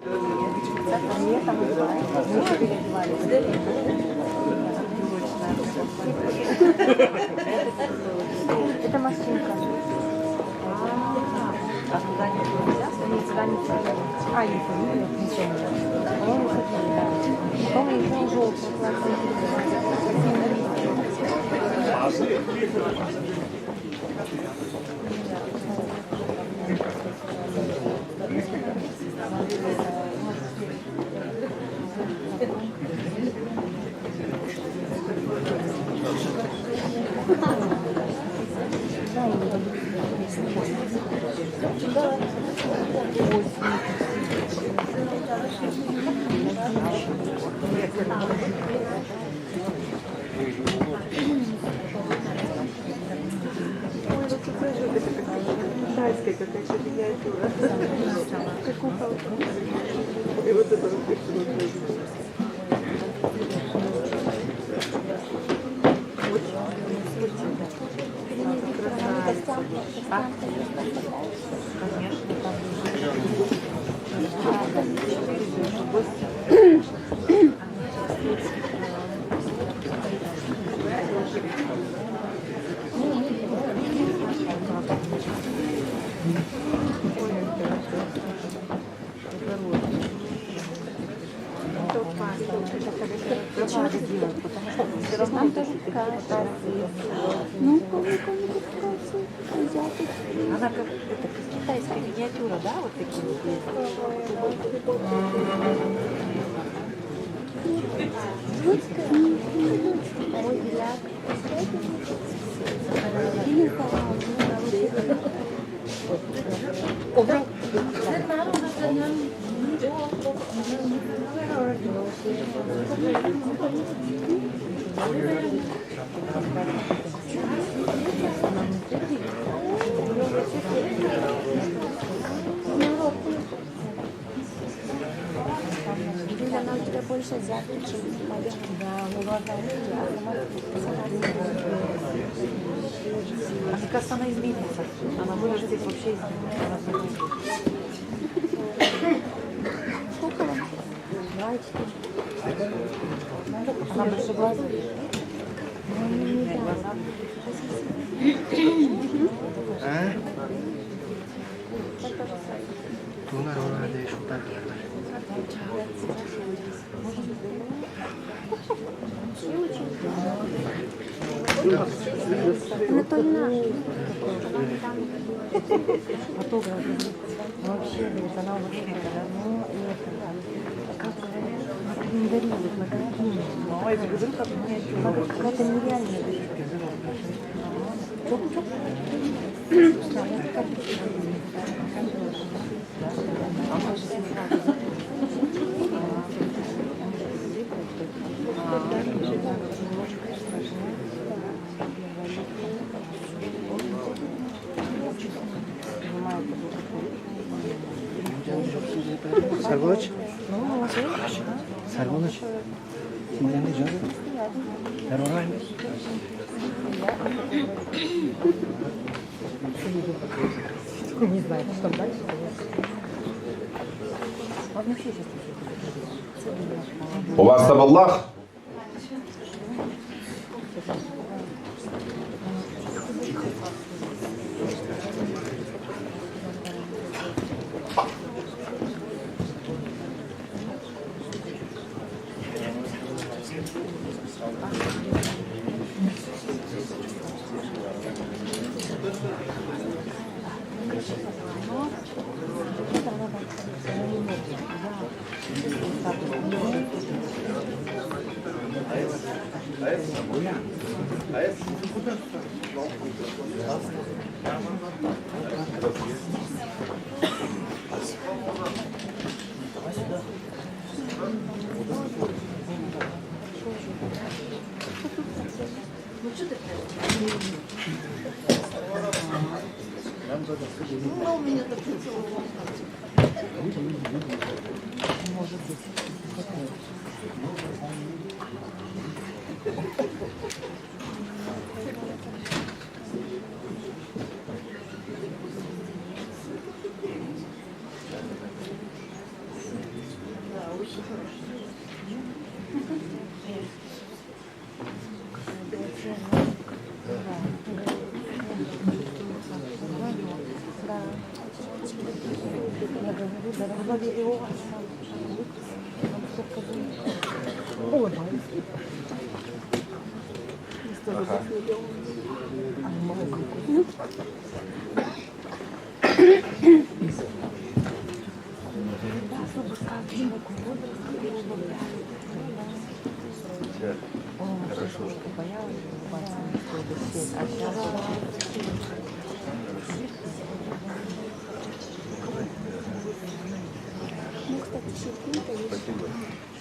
Это машинка. А туда не нельзя? Туда нельзя. А, не поняли, ничего не. По-моему, хотели, да. Потом еще желтый классный. Тайская какая-то миниатюра. Как куколка. И вот это вот Нам тоже кажется. Ну, она как это китайская миниатюра, да, вот такие она у тебя больше азиатка, чем моя. Да, ну ладно, а мне кажется, она изменится. Она может быть вообще изменится. Сколько вам? 2,4. Она больше глаза. Анатольевна. Фотограф. Вообще, она вообще давно как не дарили, на картину. Это нереально. Sargoç? Sargoç? Kimden de canım? Ben orayım. Не знаю, что дальше. У вас там Аллах?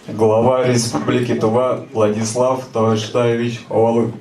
Глава Республики Тува Владислав Таваштаевич Овалык.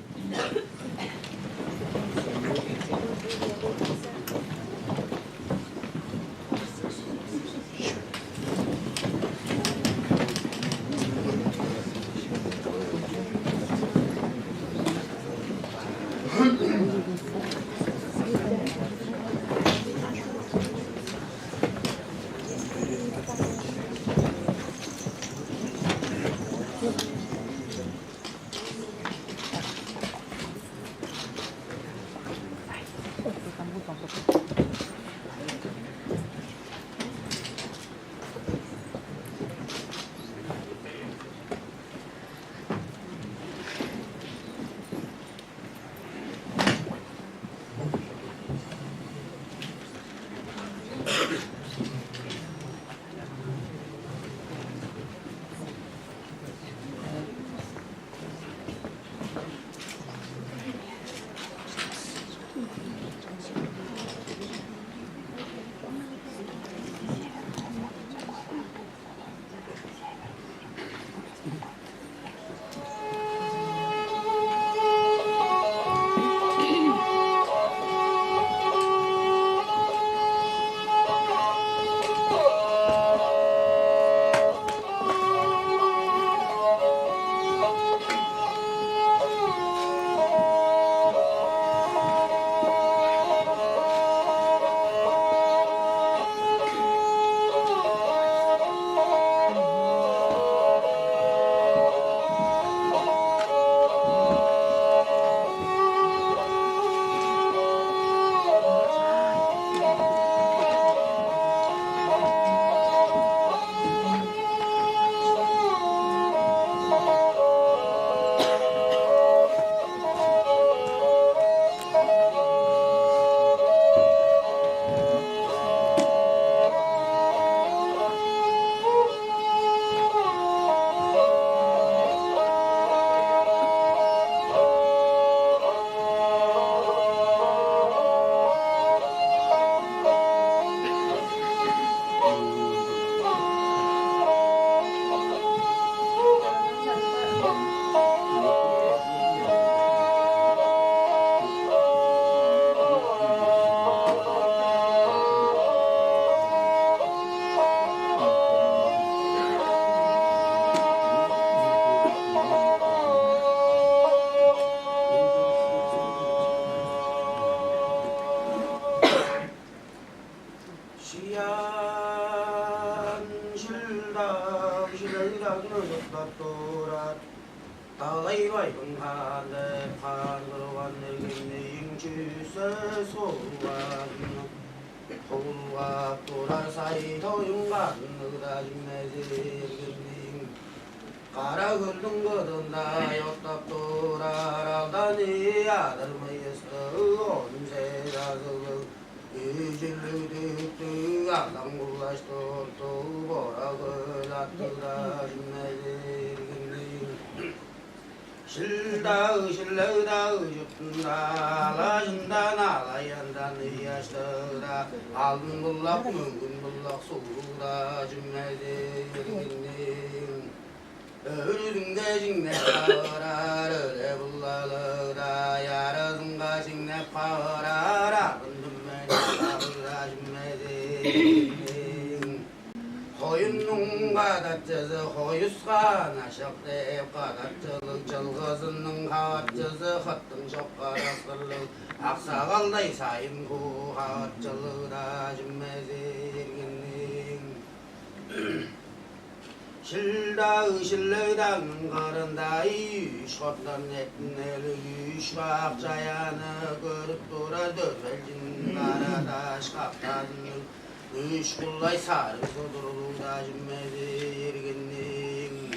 Üç kullay sarı soduruluda cümmedi yergenning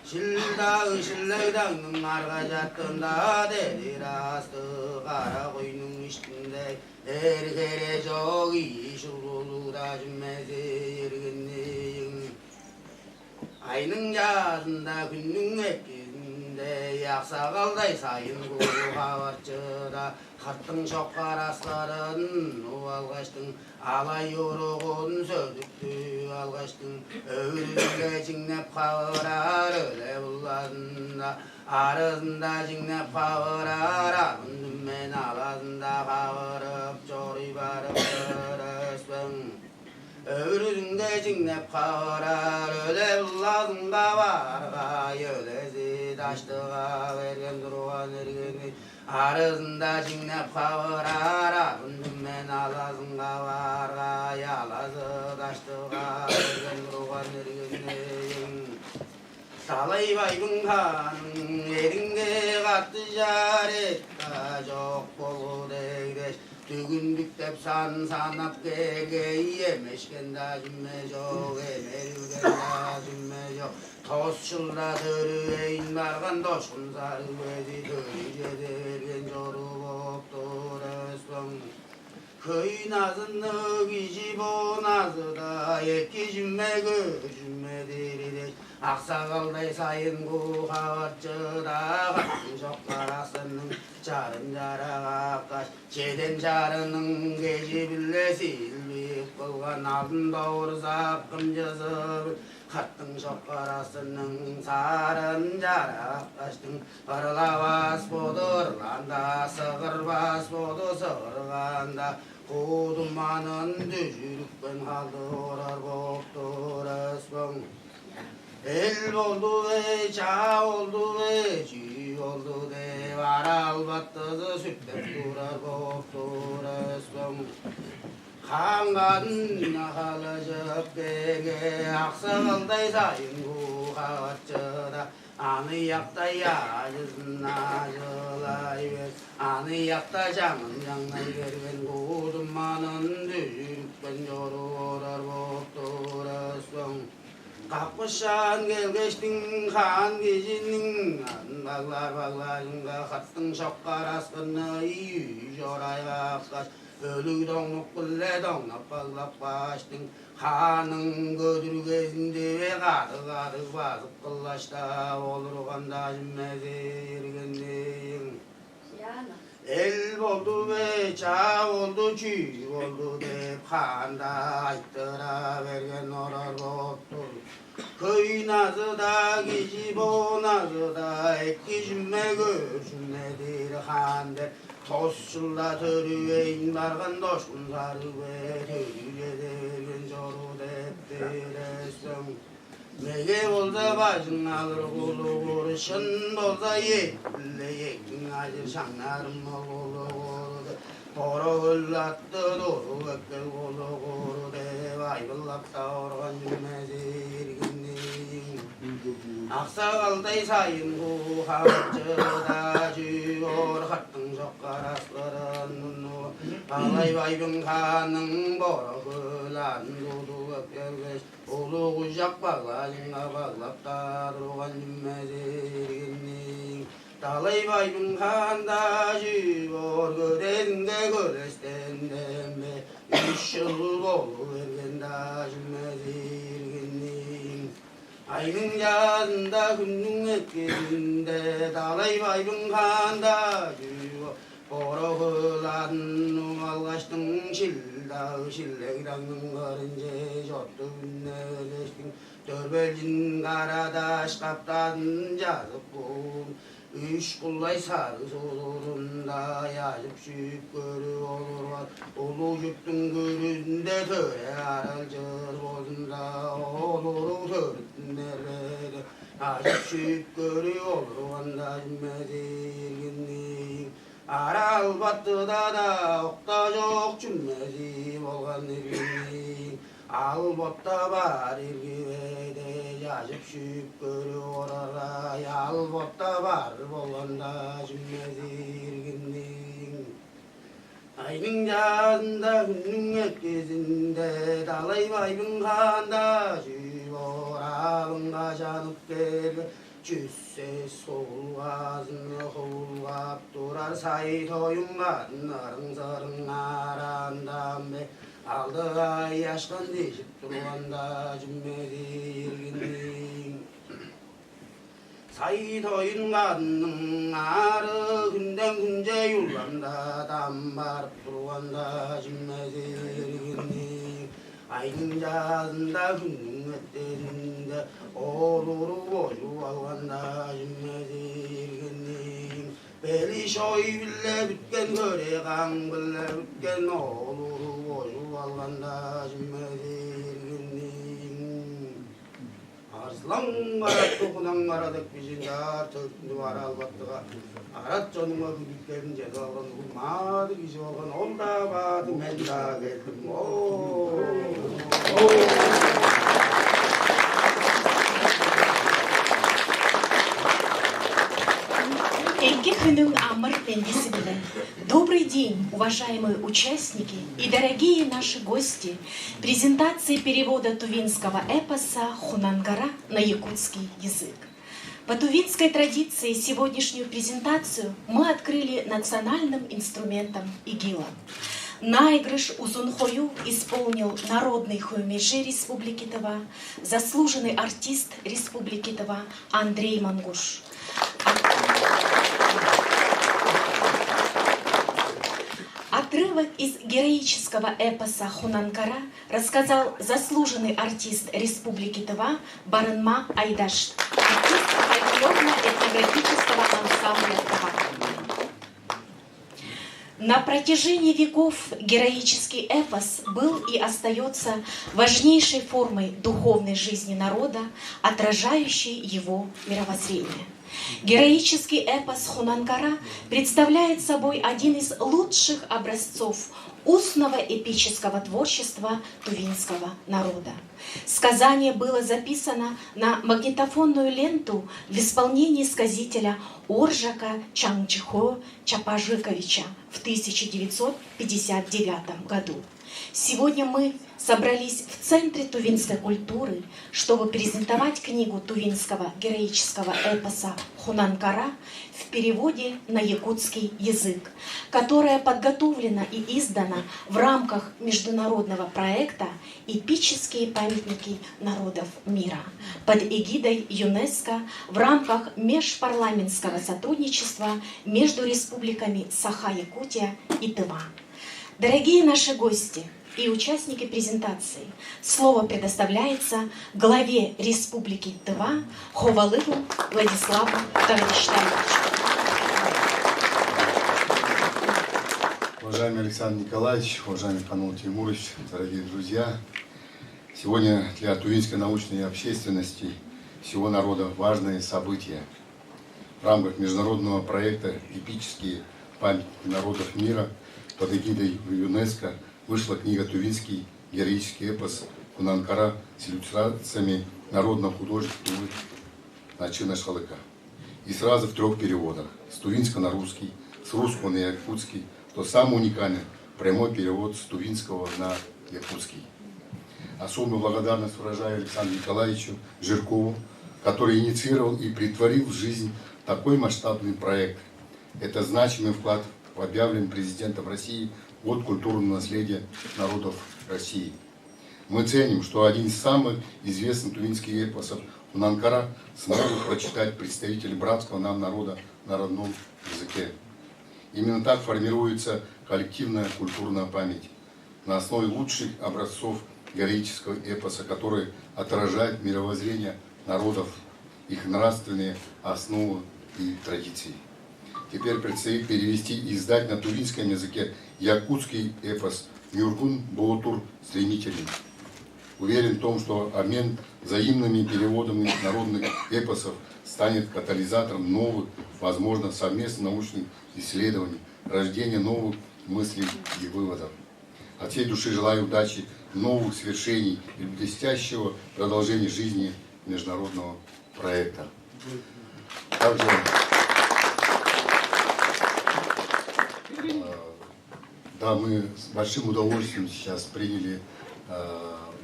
Şildağın arga jattında dedi rastı kara koyunun üstünde erkere çok iyi şululuda cümmedi yergenning Ayının yazında günün etkisinde yaksakalday sayın kuruğa varçıda Karttın çok karasların o algaçtın alay yoruğun sözdüktü algaçtın Öğrüzüge cingnep kavrar öyle bulladında Arızında cingnep kavrar arındım ben alazında kavırıp çoruy barıp sırıspın Öğrüzünde cingnep kavrar öyle bulladında varga Yölezi taştığa vergen duruğa ergeni Arızında cingnep kavrar arındım ben alazınga varga Yalazı taştığa vergen duruğa ergeni Salay baybın kanın eringe kattı jaretta Çok bolu degdeş Tügündük dep sanap gege yemeşken da cümme çok emerügen da cümme çok Toz şılda dörügeyin bargan doşkun sarı gözi dörüge dergen joru boptur öspön Köy nazını gici bu nazıda Yetki cümme gözümme derideş Aksakalday sayın kuğa varçıda Kattın çok karasının Çarın jara kaç Çeden çarının geci bille silbik Kılgan aldın doğru zakım cızır Kattın çok karasının sarın jara kaçtın Kırılavas bodurlanda Sığırbas bodu sığırganda Kudumanın düzülükben haldı orar boktur ıspın El oldu ve çağ oldu ve çiğ oldu de var albattızı sütten durar boktur ıspın Kangadın nakalacak bege aksakalday sayın kuğa varçıda Anı yakta yacızın acılay ver Anı yakta canın yanay vergen kudumanın düzülükben yoru orar boktur ıspın Kapışan gelgeçtin kan gecinin Bağlar kattın çok karasını iyi jorayga kaç Ölü donluk kulle donlap bağlap baştın Kanın gödürgesinde ve kadı basıp kıllaşta Olurganda cümmezi yergendin El oldu ve çağ oldu çiğ oldu dep kanda ayttıra vergen orar boptur Köy nazıda gici bu nazıda Ekki cümme gözümnedir han der Toşçulda törügeyin bargan doşkun sarı ve Törüge dergen joru deptir esbön Mege olsa başın alır kulu vuruşun Olsa yekbille yekin acır şanlarım kulu vurdu Koro gıllattı doğru ökkel kulu vurdu Aybıllakta organ cümmezi yergindin Aksakalday sayın kuğa varçıda Cüyor kattın çok karasların Alay baybın kanın borağılan Dudu ökkelgeç Ulu kuşak bağlayınga bağlapta Durgan cümmezi yergindin Dalay baybın kanda Cüyor gödezinde gödesten be 3 yıl bolu vergen da cümmezi yergindin Ayının yazında günün etkisinde Dalay baybın kanda Cüyor Borağılan algaçtın şildağı şillekranın karınca Jottu günleştin Törbelcin karadaş kaptadın yazıp bul 3 kullay sarı solurunda yazıp şükürü olur var Ulu jüktün göründe töre aralcır bozunda Olur törüttün nerede yazıp şükürü olur vanda cümmezi yerginlik Aral battıda da okta yok cümmezi bolgan erginlik Al botta var ergivede yazıp şükürü orara Al botta var bolganda cümmezi erginlik 아이는 잔다 hunung에 깨진데 달라이바이는 간다 지워라 lungaja nukkel 주세 소가슴 호가 또라 사이 도윤가 나랑서랑 나란다메 알다가 야시간디 집들어간다 준메디르긴딩 사이 도윤가 나르 근댕 군제 율란다 담바르 들어간다 준메디르긴딩 아인자한다 hunung에 때린다 오루루 보주하고 간다 준메디르긴딩 벨리쇼이 빌레 bütken 거래 강벌레 bütken 오루루 보주하고 간다 준메디르긴딩 아슬랑 말았도 그냥 말아득 비진다 törté 말아봤다가 알았죠는 거 bütken 제가 그런 거 마득이 저건 온다 봐도 맨다겠든 뭐 Добрый день, уважаемые участники и дорогие наши гости презентации перевода тувинского эпоса «Хунангара» на якутский язык. По тувинской традиции сегодняшнюю презентацию мы открыли национальным инструментом игила. Наигрыш Узунхою исполнил народный хуймежи Республики Тыва, заслуженный артист Республики Тыва Андрей Мангуш. Отрывок из героического эпоса «Хунангара» рассказал заслуженный артист Республики Тыва Барынма Айдаш, артист фольклорно-этнографического ансамбля Тыва. На протяжении веков героический эпос был и остается важнейшей формой духовной жизни народа, отражающей его мировоззрение. Героический эпос «Хунангара» представляет собой один из лучших образцов устного эпического творчества тувинского народа. Сказание было записано на магнитофонную ленту в исполнении сказителя Оржака Чангчхо Чапажиковича в 1959 году. Сегодня мы собрались в Центре тувинской культуры, чтобы презентовать книгу тувинского героического эпоса «Хунангара» в переводе на якутский язык, которая подготовлена и издана в рамках международного проекта «Эпические памятники народов мира» под эгидой ЮНЕСКО в рамках межпарламентского сотрудничества между республиками Саха-Якутия и Тыва. Дорогие наши гости и участники презентации, слово предоставляется главе Республики Тыва Ховалыву Владиславу Тавриштаевичу. Уважаемый Александр Николаевич, уважаемый Панул Тимурович, дорогие друзья, сегодня для тувинской научной общественности всего народа важное событие. В рамках международного проекта «Эпические памятники народов мира» под эгидой ЮНЕСКО вышла книга «Тувинский героический эпос Хунангара» с иллюстрациями народного художества начина Шалыка. И сразу в 3 переводах: с тувинского на русский, с русского на якутский, что самый уникальный прямой перевод с тувинского на якутский. Особую благодарность выражаю Александру Николаевичу Жиркову, который инициировал и претворил в жизнь такой масштабный проект. Это значимый вклад в объявленный президентом России год культурного наследия народов России. Мы ценим, что один из самых известных тувинских эпосов Хунангара смогут прочитать представители братского нам народа на родном языке. Именно так формируется коллективная культурная память на основе лучших образцов героического эпоса, который отражает мировоззрение народов, их нравственные основы и традиции. Теперь предстоит перевести и издать на тувинском языке якутский эпос «Нюргун Боутур Стремительный». Уверен в том, что обмен взаимными переводами народных эпосов станет катализатором новых, возможно, совместных научных исследований, рождения новых мыслей и выводов. От всей души желаю удачи, новых свершений и блестящего продолжения жизни международного проекта. Да, мы с большим удовольствием сейчас приняли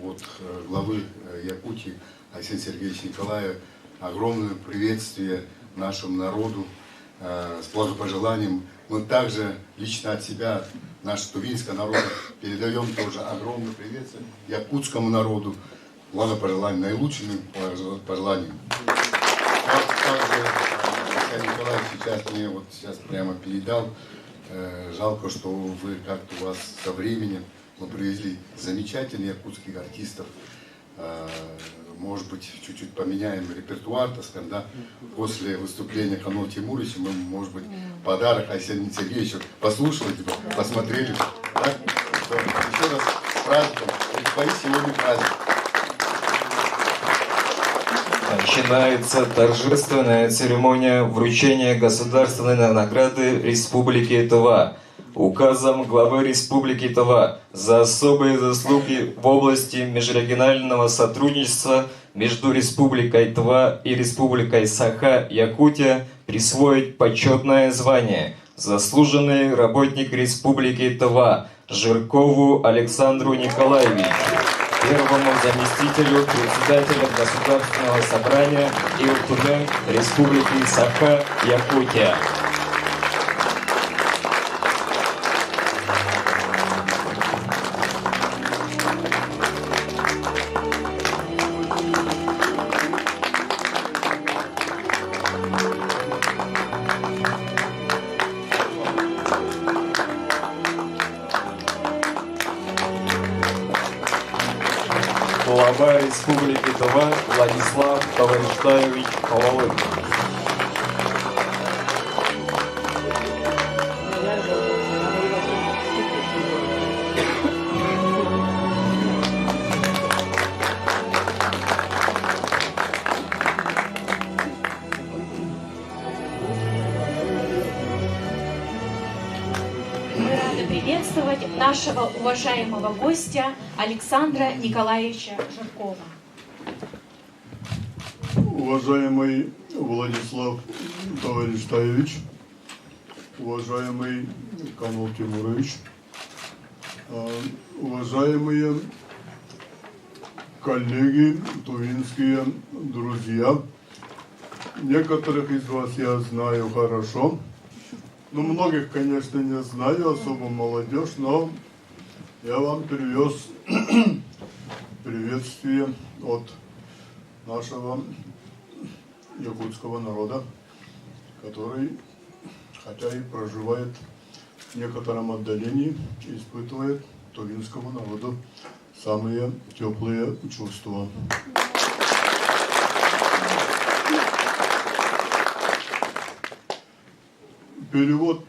от главы Якутии Алексея Сергеевича Николаева огромное приветствие нашему народу с благопожеланием. Мы также лично от себя, нашего тувинского народа, передаем тоже огромное приветствие якутскому народу, благопожеланием, наилучшими пожеланиями. Также Алексей Николаевич сейчас мне вот сейчас прямо передал. Жалко, что вы как-то у вас со временем мы привезли замечательных якутских артистов. Может быть, чуть-чуть поменяем репертуар, так сказать, да? После выступления Канула Тимуровича мы, может быть, подарок Алексею Сергеевичу послушали, посмотрели. Да? Еще раз с праздником. Предстоит сегодня праздник. Начинается торжественная церемония вручения государственной награды Республики Тыва. Указом главы Республики Тыва за особые заслуги в области межрегионального сотрудничества между Республикой Тыва и Республикой Саха-Якутия присвоить почетное звание «Заслуженный работник Республики Тыва» Жиркову Александру Николаевичу, первому заместителю председателя Государственного собрания Илтумен Республики Саха-Якутия. Глава Республики Тыва Владислав Товариштаевич Ховалык. Мы рады приветствовать нашего уважаемого гостя Александра Николаевича Жиркова. Уважаемый Владислав Товариштаевич, уважаемый Канул Тимурович, уважаемые коллеги, тувинские друзья, некоторых из вас я знаю хорошо, но многих, конечно, не знаю, особо молодежь, но я вам привез приветствие от нашего якутского народа, который, хотя и проживает в некотором отдалении, испытывает тувинскому народу самые теплые чувства. Перевод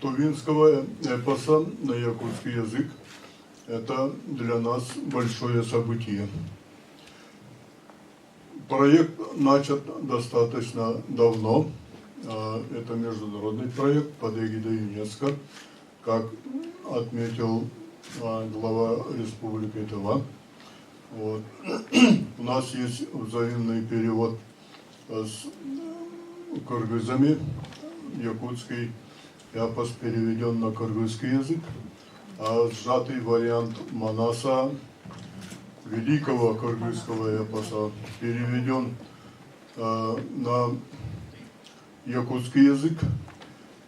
тувинского эпоса на якутский язык – это для нас большое событие. Проект начат достаточно давно. Это международный проект под эгидой ЮНЕСКО, как отметил глава Республики Тыва. Вот. У нас есть взаимный перевод с кыргызами. Якутский эпос переведен на кыргызский язык, а сжатый вариант Манаса, великого кыргызского эпоса, переведен на якутский язык.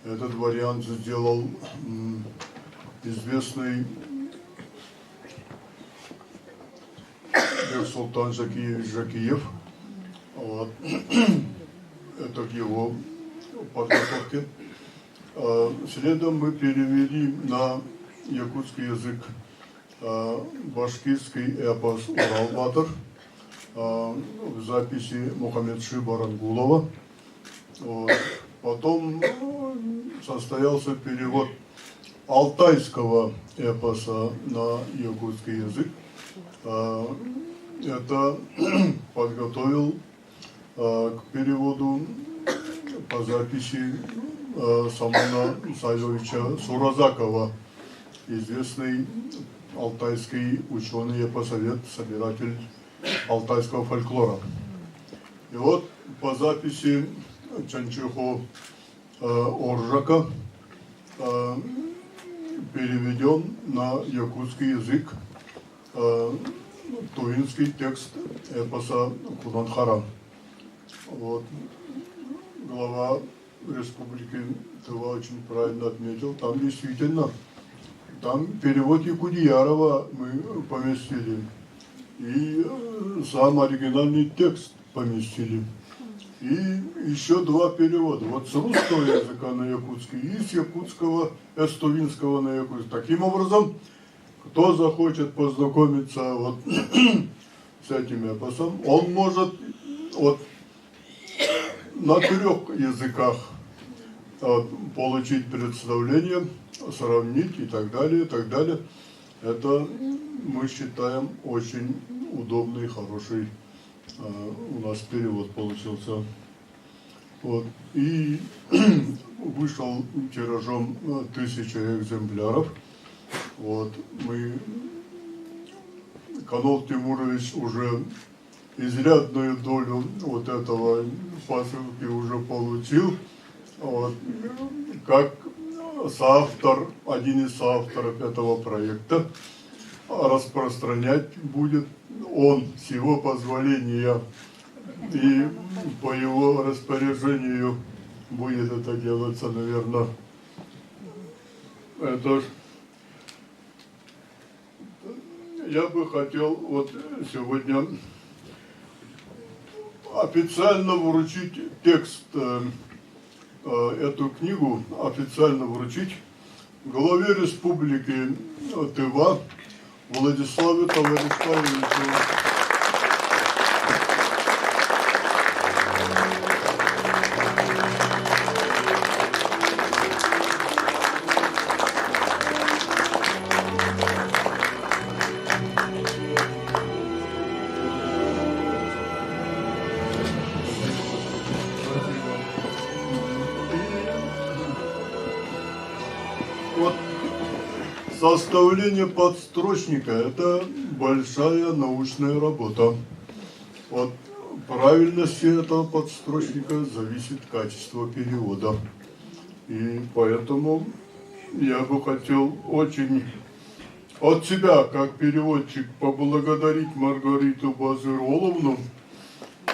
Этот вариант сделал известный Бексултан Жакиевич Жакиев. Вот. Это к его подготовке. Следом мы перевели на якутский язык башкирский эпос «Урал-Батыр» в записи Мухаммедши Барангулова. Вот. Потом состоялся перевод алтайского эпоса на якутский язык. Это подготовил к переводу по записи Самона Сайловича Суразакова, известный алтайский ученый, эпосовед, собиратель алтайского фольклора. И вот по записи Чанчихо Оржака переведен на якутский язык тувинский текст эпоса Кунанхара. Вот. Глава Республики Тыва очень правильно отметил, там действительно, там перевод Якудиярова мы поместили, и сам оригинальный текст поместили, и еще два перевода, вот с русского языка на якутский и с якутского, с тувинского на якутский. Таким образом, кто захочет познакомиться вот с этим эпосом, он может вот на 3 языках получить представление, сравнить и так далее, и так далее. Это мы считаем очень удобный, хороший у нас перевод получился. Вот. И вышел тиражом 1000 экземпляров. Вот. Канол Тимурович уже изрядную долю вот этого посылки уже получил. Вот. Как соавтор, один из соавторов этого проекта, распространять будет он с его позволения и по его распоряжению будет это делаться, наверное. Это ж я бы хотел вот сегодня официально вручить текст, эту книгу официально вручить главе Республики Тыва Владиславу Товарищевичу. Вот составление подстрочника – это большая научная работа. От правильности этого подстрочника зависит качество перевода. И поэтому я бы хотел очень от себя, как переводчик, поблагодарить Маргариту Базыроловну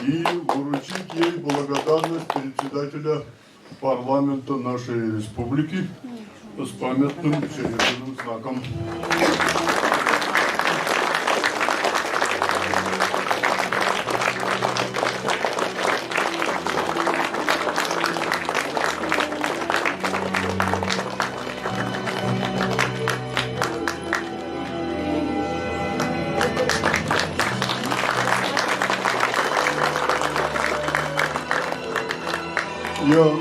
и вручить ей благодарность председателя парламента нашей республики с памятным серебряным знаком. Я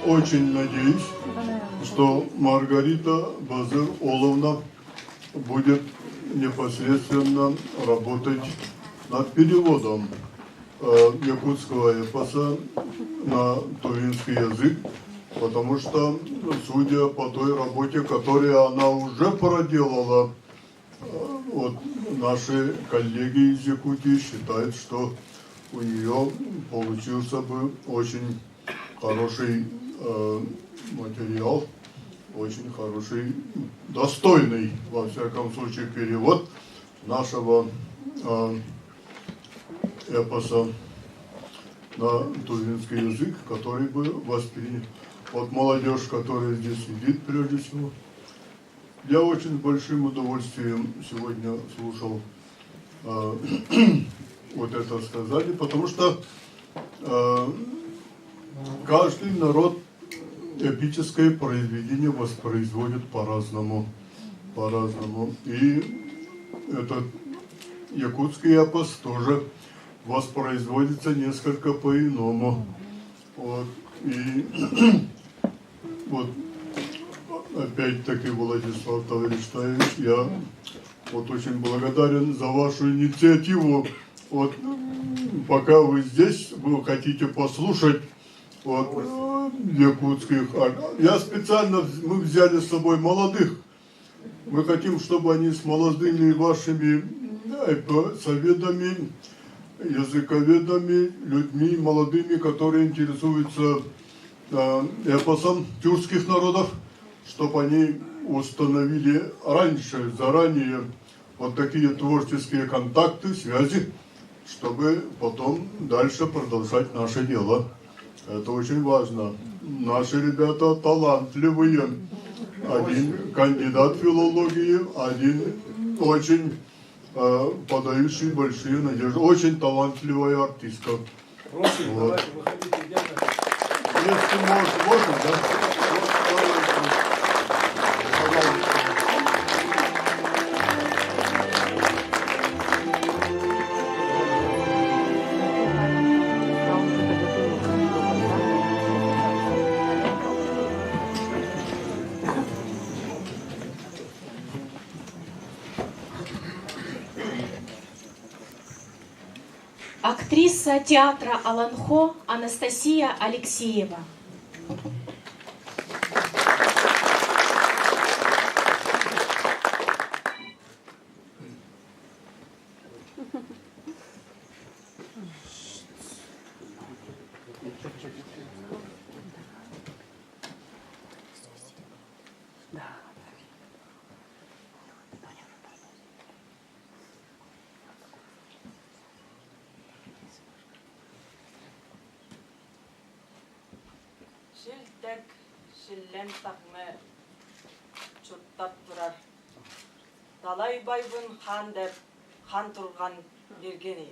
очень надеюсь, что Маргарита Базыроловна будет непосредственно работать над переводом якутского эпоса на тувинский язык, потому что, судя по той работе, которую она уже проделала, вот наши коллеги из Якутии считают, что у нее получился бы очень хороший материал, очень хороший, достойный, во всяком случае, перевод нашего эпоса на тувинский язык, который бы воспринял вот молодежь, которая здесь сидит, прежде всего. Я очень большим удовольствием сегодня слушал вот это сказание, потому что каждый народ эпическое произведение воспроизводит по-разному. И этот якутский эпос тоже воспроизводится несколько по-иному. Вот. И вот опять-таки, Владислав Товарищевич, я вот очень благодарен за вашу инициативу. Вот пока вы здесь, вы хотите послушать вот якутских. Я специально, мы взяли с собой молодых. Мы хотим, чтобы они с молодыми вашими соведами, языковедами, людьми молодыми, которые интересуются эпосом тюркских народов, чтобы они установили раньше, заранее вот такие творческие контакты, связи, чтобы потом дальше продолжать наше дело. Это очень важно. Наши ребята талантливые. Один кандидат филологии, один очень подающий большие надежды. Очень талантливая артистка. Просим, Вот. давайте, выходите где-то. Если можно, да? Актриса театра Аланхо Анастасия Алексеева. Шилтек, шиллен тақмы чуттап тұрар. Талай байбын хан деп, хан тұрған бергені.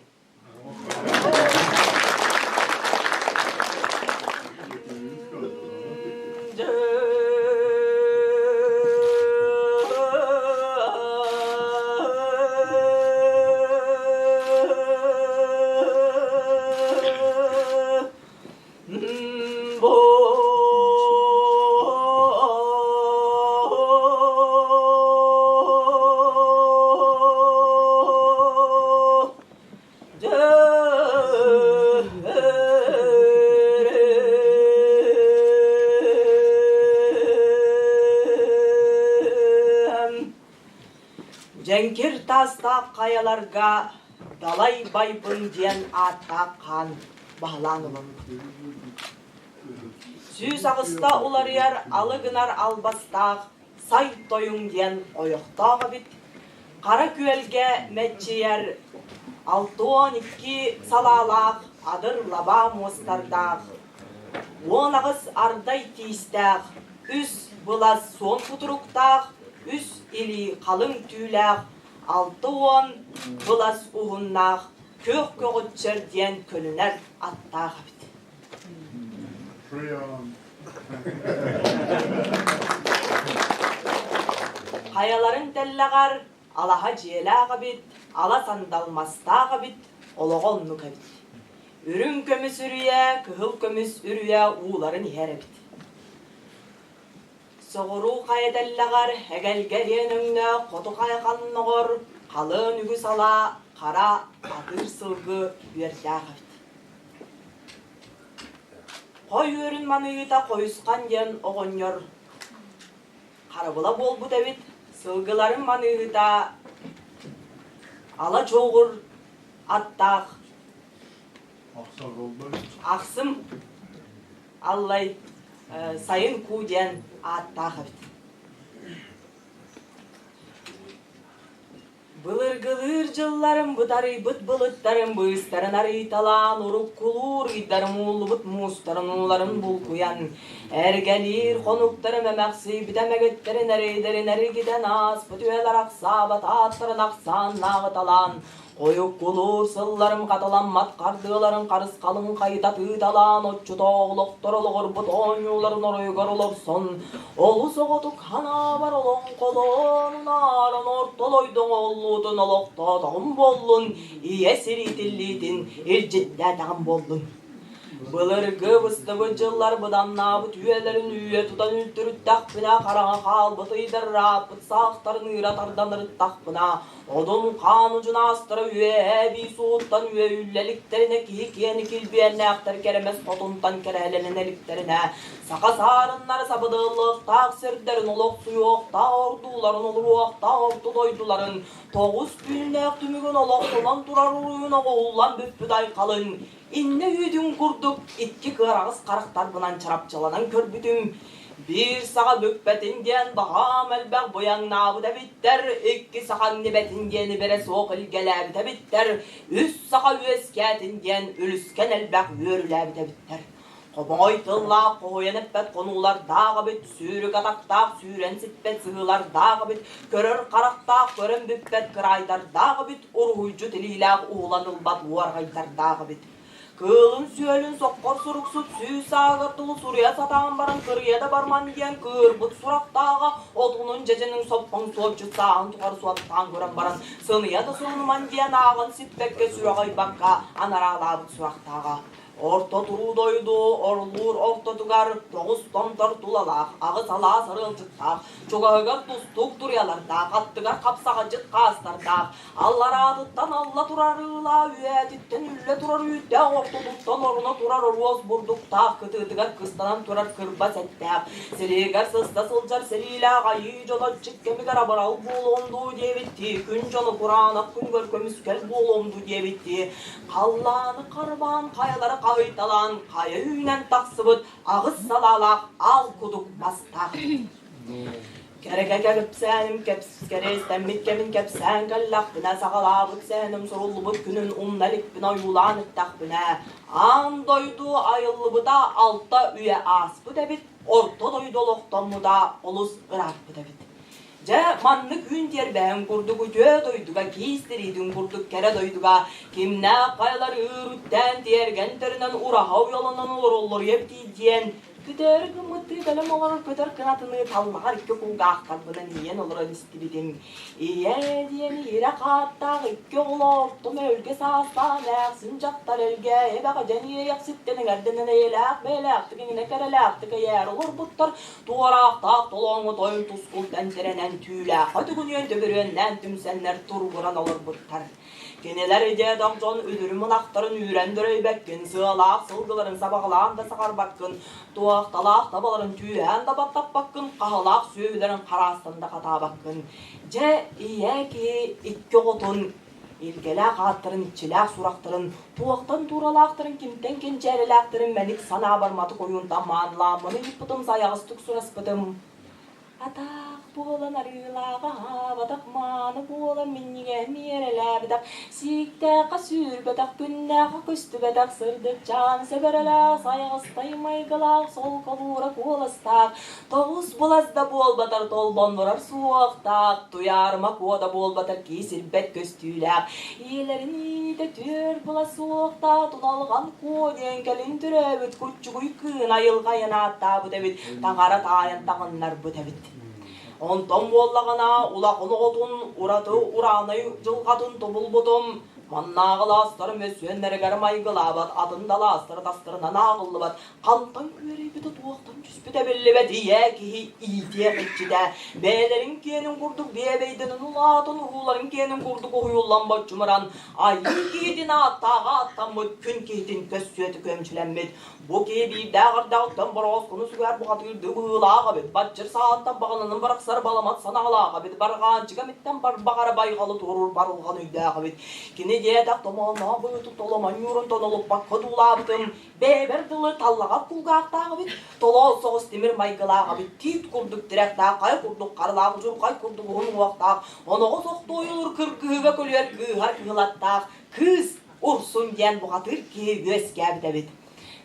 Женкер таста қаяларға далай байбын ден атқа қан бағланылым. Сүйіз ағыста олар ер алығынар албастақ сай тойың ден ойықтағы бит. Қара күелге мәтчейер 6-12 салалақ адыр лаба мостардақ. 10 ағыз ардай тейістақ, үс бұлас сон құтырықтақ, үс или қалың түйләқ, 6-10 бұлас ұғыннақ, көк көғытчер ден көлінер аттағы бит. Қаяларын тәлләғар, алаға желәғы бит, ала сандалмастағы бит, олығол мүкі бит. Үрін көміс үріе, күхіл көміс үріе уыларын әрі бит. Соғыру қайдәлләғар, әгәлгәрен өңні қоты қайқаннығыр, қалын үгі сала, қара адыр сылғы үйердәғы бит. Қой өрін манығыта қойысқан ден оғыныр. Қарабыла бол бұ дәбит, сылғыларын манығыта ала жоғыр аттақ. Ақсым аллай сайын куден аттағы бит. Былыр-гылыр жылларым бұтары бұт бұлыттарым бұйыстарын ариталан, ұрып құлыр идарым ұлы бұт мұстарын ұларын бұл құян. Әргәлер қонуқтарым әмәқсі бітәмәгеттерін әрейдерін әрігіден ас, бұтуәлар ақса, бататтарын ақсан нағыталан. Қойық құлыр сылларым қаталан матқардығыларын қарыс қалың қайта тұйталан, отчы тоғылықтыр олығыр бұт ойнуларын оройғар олар сон. Олы соғыты қана бар олың қолын, арын ортолойдың олудың олықтадығын болын, ие серетілетін елжеттәтіғын болын. Былырғы бұстығы жыллар бұданна бұт үйелерін үйе тұтан үлтіріттақ бұна, қараға қал бұтыйдар рап, бұт сақтарын ұйратардан ұрыттақ бұна. Odun kanucuna astıra üye, bir soğuttan üye üllelliklerine kiyeni kilbiyenle aktar keremez kotuntan kerehelenin eliklerine. Saka sarınlar sabıdığılık, taksirderin oluk suyuk, ta orduların oluruq, ta ordu doyduların. Toğuz gününe tümügün oluk, olan durar uruyuna oğullan büppüday kalın. İnne üydün kurduk, itki kırağız karıktar bınan çarapçalanan körbütüm. Bir sağa bükbetinden daha melbek boyan nabı da bitter. İki sağa nibetinden bere soğuk ilgelebi de bitter. Üç sağa üesketinden ülüsken elbek yörülebi de bitter. Koboytıllar, koyanıp bet konular dağı bit, sürük atakta, süren sitbet sığılar dağı bit, körür karakta, körün büppet kıraydar dağı bit, urhuycu diliyle uğlanılbat uargaydar dağı bit. Kılın sülün sokkor suruksut, süy sağırtılı surya satan baran kırıya da barman diyen kırbıt surak dağı, otunun cecinin soppan soğucu sağın tukar suattan gören baran, sınıya da sunuman diyen ağın sitbekke süragay bakka, anaralabıt surak dağı. Orta turu doydu, orlur orta tugar, toğuz tomtar tulalak, ağı sala sarılcıktak, çogağıgar tustuk duryalarda, kattıgar kapsağa cıtka astardak, allar adıttan alla turarıla, üyetitten ülle turar üyette, orta tuttan oruna turar orvoz burduktak, kıtıdıgar kıstanan turar kırba settak, seligar sısta sılcar seliyle, ayı jola çıkkemigar abaral bulundu diye bitti, gün jolu kurana gün görkömüskel bulundu diye bitti, kallanı karban kayalara kavitalan, kaya üynen taksıbıt, ağız salalak, al kuduk bastak. Kereke kepsenim kepsiz kere istemmit kemin kepsen kallak bine sağalabık senim sorulubut günün ummelik bine yulan ettak bine. An doydu ayıllı da altta üye as bu debit, orta doydu loktan mu da oluz ırak bu debit. Je manlık gün diyer ben kurdugu jö doyduga kiistiriydin kurduk kere doyduga kimne kayalar ürütten diyer genterinden urahav yolundan olur yepti diyen Güder gımıttı dalım olur güder kınatını tallar iki kulga aktarбыдан iyen olur istiridim. İye diyen ire katta iki oloptum ölge sastan eksin jaktar elge ebaga jeniye yaksittenin erdenin eylak beylak tigine kerelak tige yer olur buttar tuvarak tak tolongu toyun tuskul tencerenen tüylak hadi günyen töbüründen tümsenler turguran olur buttar. Keneler ece damjon ödürümün aktarın ürendir bekkin sığalak sılgıların sabağlan da sakar bakkın tuaq talaq tabaların tüyen da battap bakkın qahalak süyülerin qarasında qata bakkın je iye ki ikki otun ilgelak attırın içilak suraqtırın tuaqtan turalaqtırın kimten kencerelaqtırın menik sana barmatı koyundan manlamını yıpıtım sayağıstık suraspıtım Atak bolan arılağa badak manı bolan minnige miyerele badak sikte qasür badak günne qüstü badak sırdık can seberele sayağıstay maygılaq sol kalura kolastak toğuz bulazda bol batar tolban varar suaqtak tuyarma koda bol batar kisir bet köstüylaq iyilerini de tür bula suaqta tunalgan koden kelin türebit kutçuguy kın ayılgayana bu debit tangara tayan tağınlar bu debit Ondan bollagana ulaqını otun uratı uranay jılgatın tobulbutum Mannağıla astarım ve süenlere maygılabat adındala astarı dastırına nağıllıbat Kantan köreyi bide tuğaktan cüspüde belli ve diye ki iyitiye etçide Beylerin kenin kurduk diye beydinin ulatın uğuların kenin kurduk uyullanbat cumıran Ayı kiydin attağa attanmıd kün kiydin köz süeti kömçülenmid Bu ki bir dağır dağıttan baroz konu süger bu katırdı bığılağa bit Batçır saattan bağlanın bıraksar balamat sanağılağa bit Barğan çıgamitten bağara baygalı turur barılgan üydağa bit Kini Yedak tomona bıtık tolaman yurun tonolup bakka dulabıtım Beber dılı tallağa kulgağıtağı bit Tolol soğuz demir maygılağı bit Tit kurduk direktağı kay kurduk karlağı Jurkay kurduk onun vaxtağı Onoğu soq doyulur kırkıga kölyer kıhar kıhlattağı Kız ursun diyen bu hatır ki göskəbide bit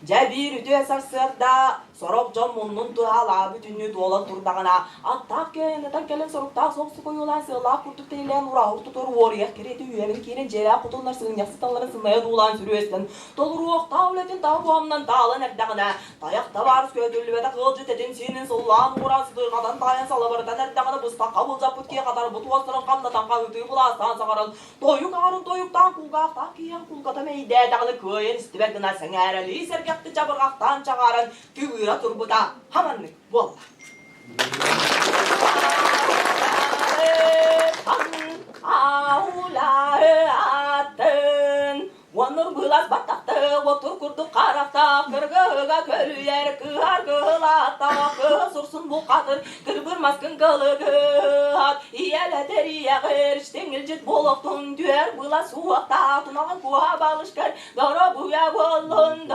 Jabir ütüye sarsırda Sorop jon munnun tuğala bütünü dolan turdağına Attak keneten kelen sorukta soğusu koyulan sığla kurtuk teylen ura tutur uoriyah kireti üyemin kiren jela kutunlar sığın yaksıtanların sınaya dolan sürüyesten Dolur uoq tavletin tavuamdan dağlan erdağına Tayakta varız kötülü ve de kılcı tetin sinin sollan urasıdır Qadan tayan salabarıdan erdağına bısta kabul zapıt kiye kadar butu astırın kamdatan kağıtı bulastan sağarın Toyuk arın toyuktan kulgaqtan kiyen kulgata meyde dağını kıyen istiberdina sengereli sergekti çabırgaqtan çağarın Kübür turbuda hamanlık valla. Ağulaatın Onur bulas bataktı otur kurduk karakta Kırgıga kölüyer kıhar kıhlata Kısursun bu katır kırbırmaskın kılıgıhat İyele teriye gırıştın ilcit boluktun Düer bulas suakta tunağın kuha balışkar Dara buya bollun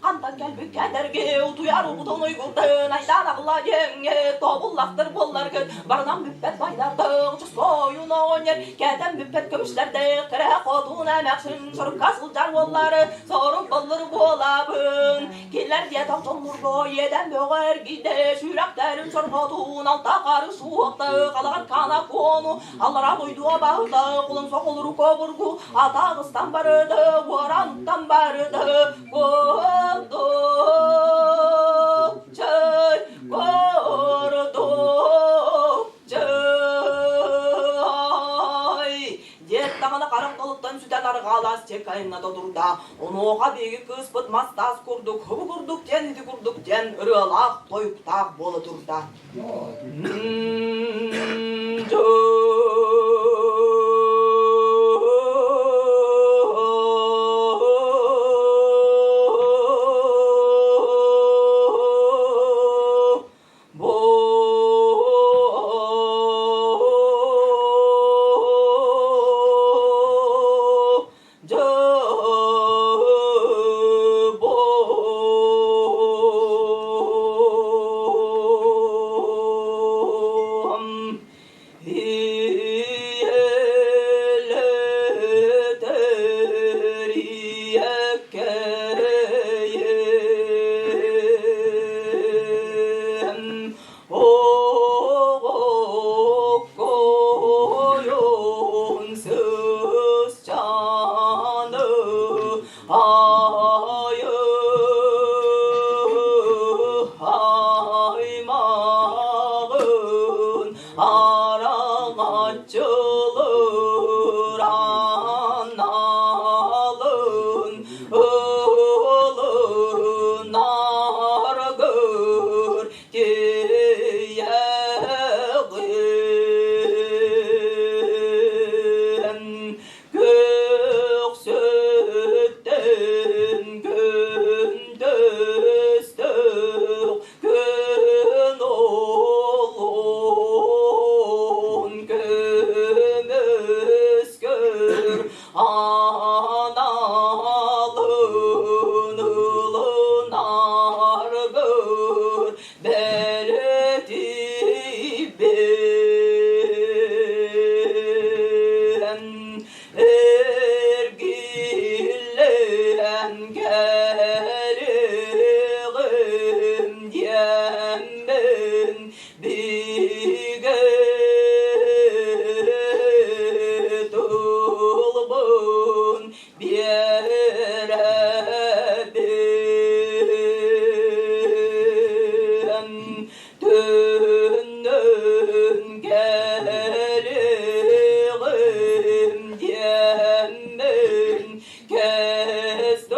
Kantan kelbik kederge utuyar ubutun uygurdun aydan ağla yenge tobullaktır bollargın bardan müppet baylardın cüs boyuna oynar kedem müppet kömüşlerde kere kodun emakşın sorup kasılcar bolları sorup bolları bolabın killer diye tavton nurgo yeden böğer gide şüreklerin sorkodun alta karı suaktı kalagan kana konu allara boyduğa bağırdı kulun sokulur koburgu atağıstan barıdı varanlıktan barıdı kodu çay kodu çay diyet dağına karanlıktan süteler galas çekayına dodurda onu oğa begi kız bıtmaz tas kurduk hıbı kurduk den idi kurduk den ırılak toyup tağ bolu durda Kes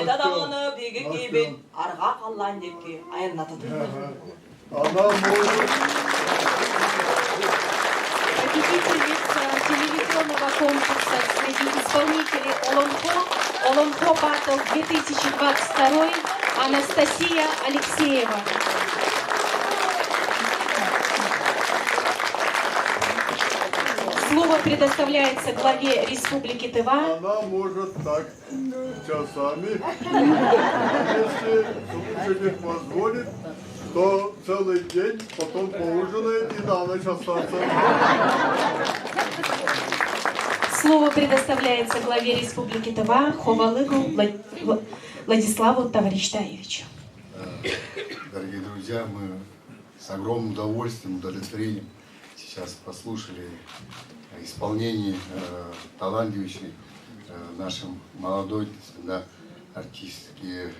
дадағаны бегі кейбет, арға қаллан депке айынатыды. Она может... Победительница телевизионного конкурса среди исполнителей Олонхо Батл 2022 Анастасия Алексеева. Слово предоставляется главе Республики Тыва. Она может так часами. Если слушатель позволит, то целый день, потом поужинает и на ночь остаться. Слово предоставляется главе Республики Тыва Ховалыгу Владиславу Тавариштаевичу. Дорогие друзья, мы с огромным удовольствием, удовлетворением сейчас послушали исполнение талантливейшей нашей молодой артистки,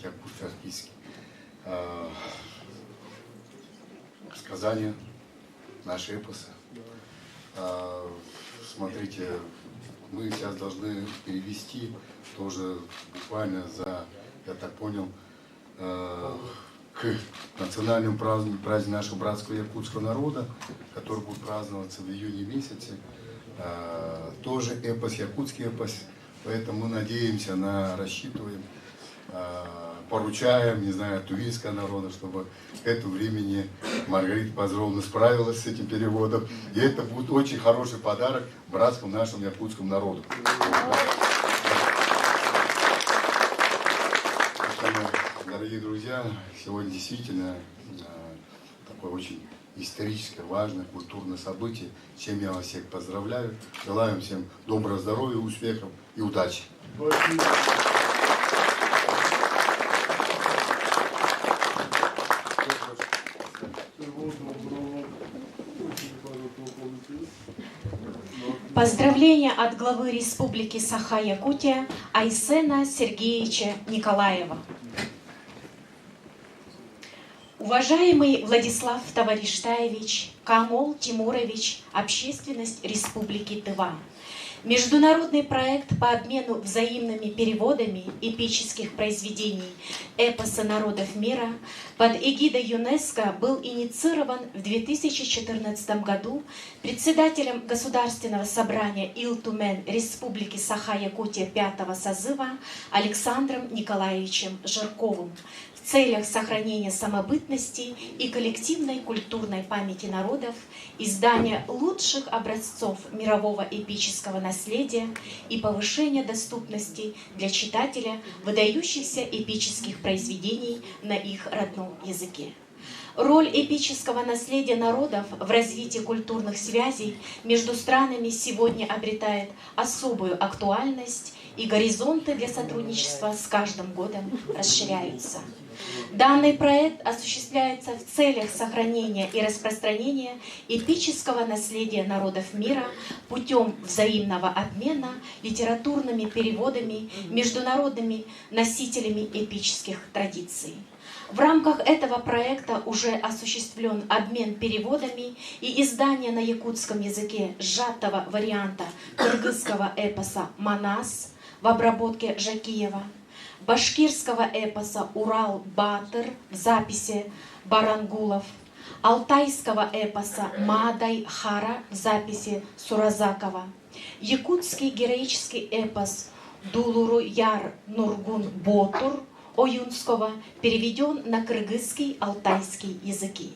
якутской артистки, сказания, наши эпосы. Смотрите, мы сейчас должны перевести тоже буквально за, я так понял, к национальному празднику нашего братского якутского народа, который будет праздноваться в июне месяце. Тоже эпос, якутский эпос, поэтому мы надеемся, рассчитываем, поручаем, не знаю, от тувинского народа, чтобы к этому времени Маргарита Пазровна справилась с этим переводом. И это будет очень хороший подарок братскому нашему якутскому народу. Дорогие друзья, сегодня действительно такое очень историческое, важное, культурное событие, с чем я вас всех поздравляю. Желаю всем доброго здоровья, успехов и удачи. Спасибо. Поздравления от главы Республики Саха-Якутия Айсена Сергеевича Николаева. Уважаемый Владислав Тавариштаевич, Камол Тимурович, Общественность Республики Тыва. Международный проект по обмену взаимными переводами эпических произведений эпоса народов мира под эгидой ЮНЕСКО был инициирован в 2014 году председателем Государственного собрания Илтумен Республики Саха-Якутия 5-го созыва Александром Николаевичем Жирковым в целях сохранения самобытности и коллективной культурной памяти народов, издания лучших образцов мирового эпического наследия и повышения доступности для читателя выдающихся эпических произведений на их родном языке. Роль эпического наследия народов в развитии культурных связей между странами сегодня обретает особую актуальность, и горизонты для сотрудничества с каждым годом расширяются. Данный проект осуществляется в целях сохранения и распространения эпического наследия народов мира путем взаимного обмена литературными переводами международными носителями эпических традиций. В рамках этого проекта уже осуществлен обмен переводами и издание на якутском языке сжатого варианта кыргызского эпоса «Манас» в обработке Жакиева, башкирского эпоса «Урал-Батыр» в записи Барангулов, алтайского эпоса «Мадай-Хара» в записи Суразакова, якутский героический эпос «Дулуру-Яр Нургун-Ботур» Оюнского переведен на кыргызский, алтайский языки.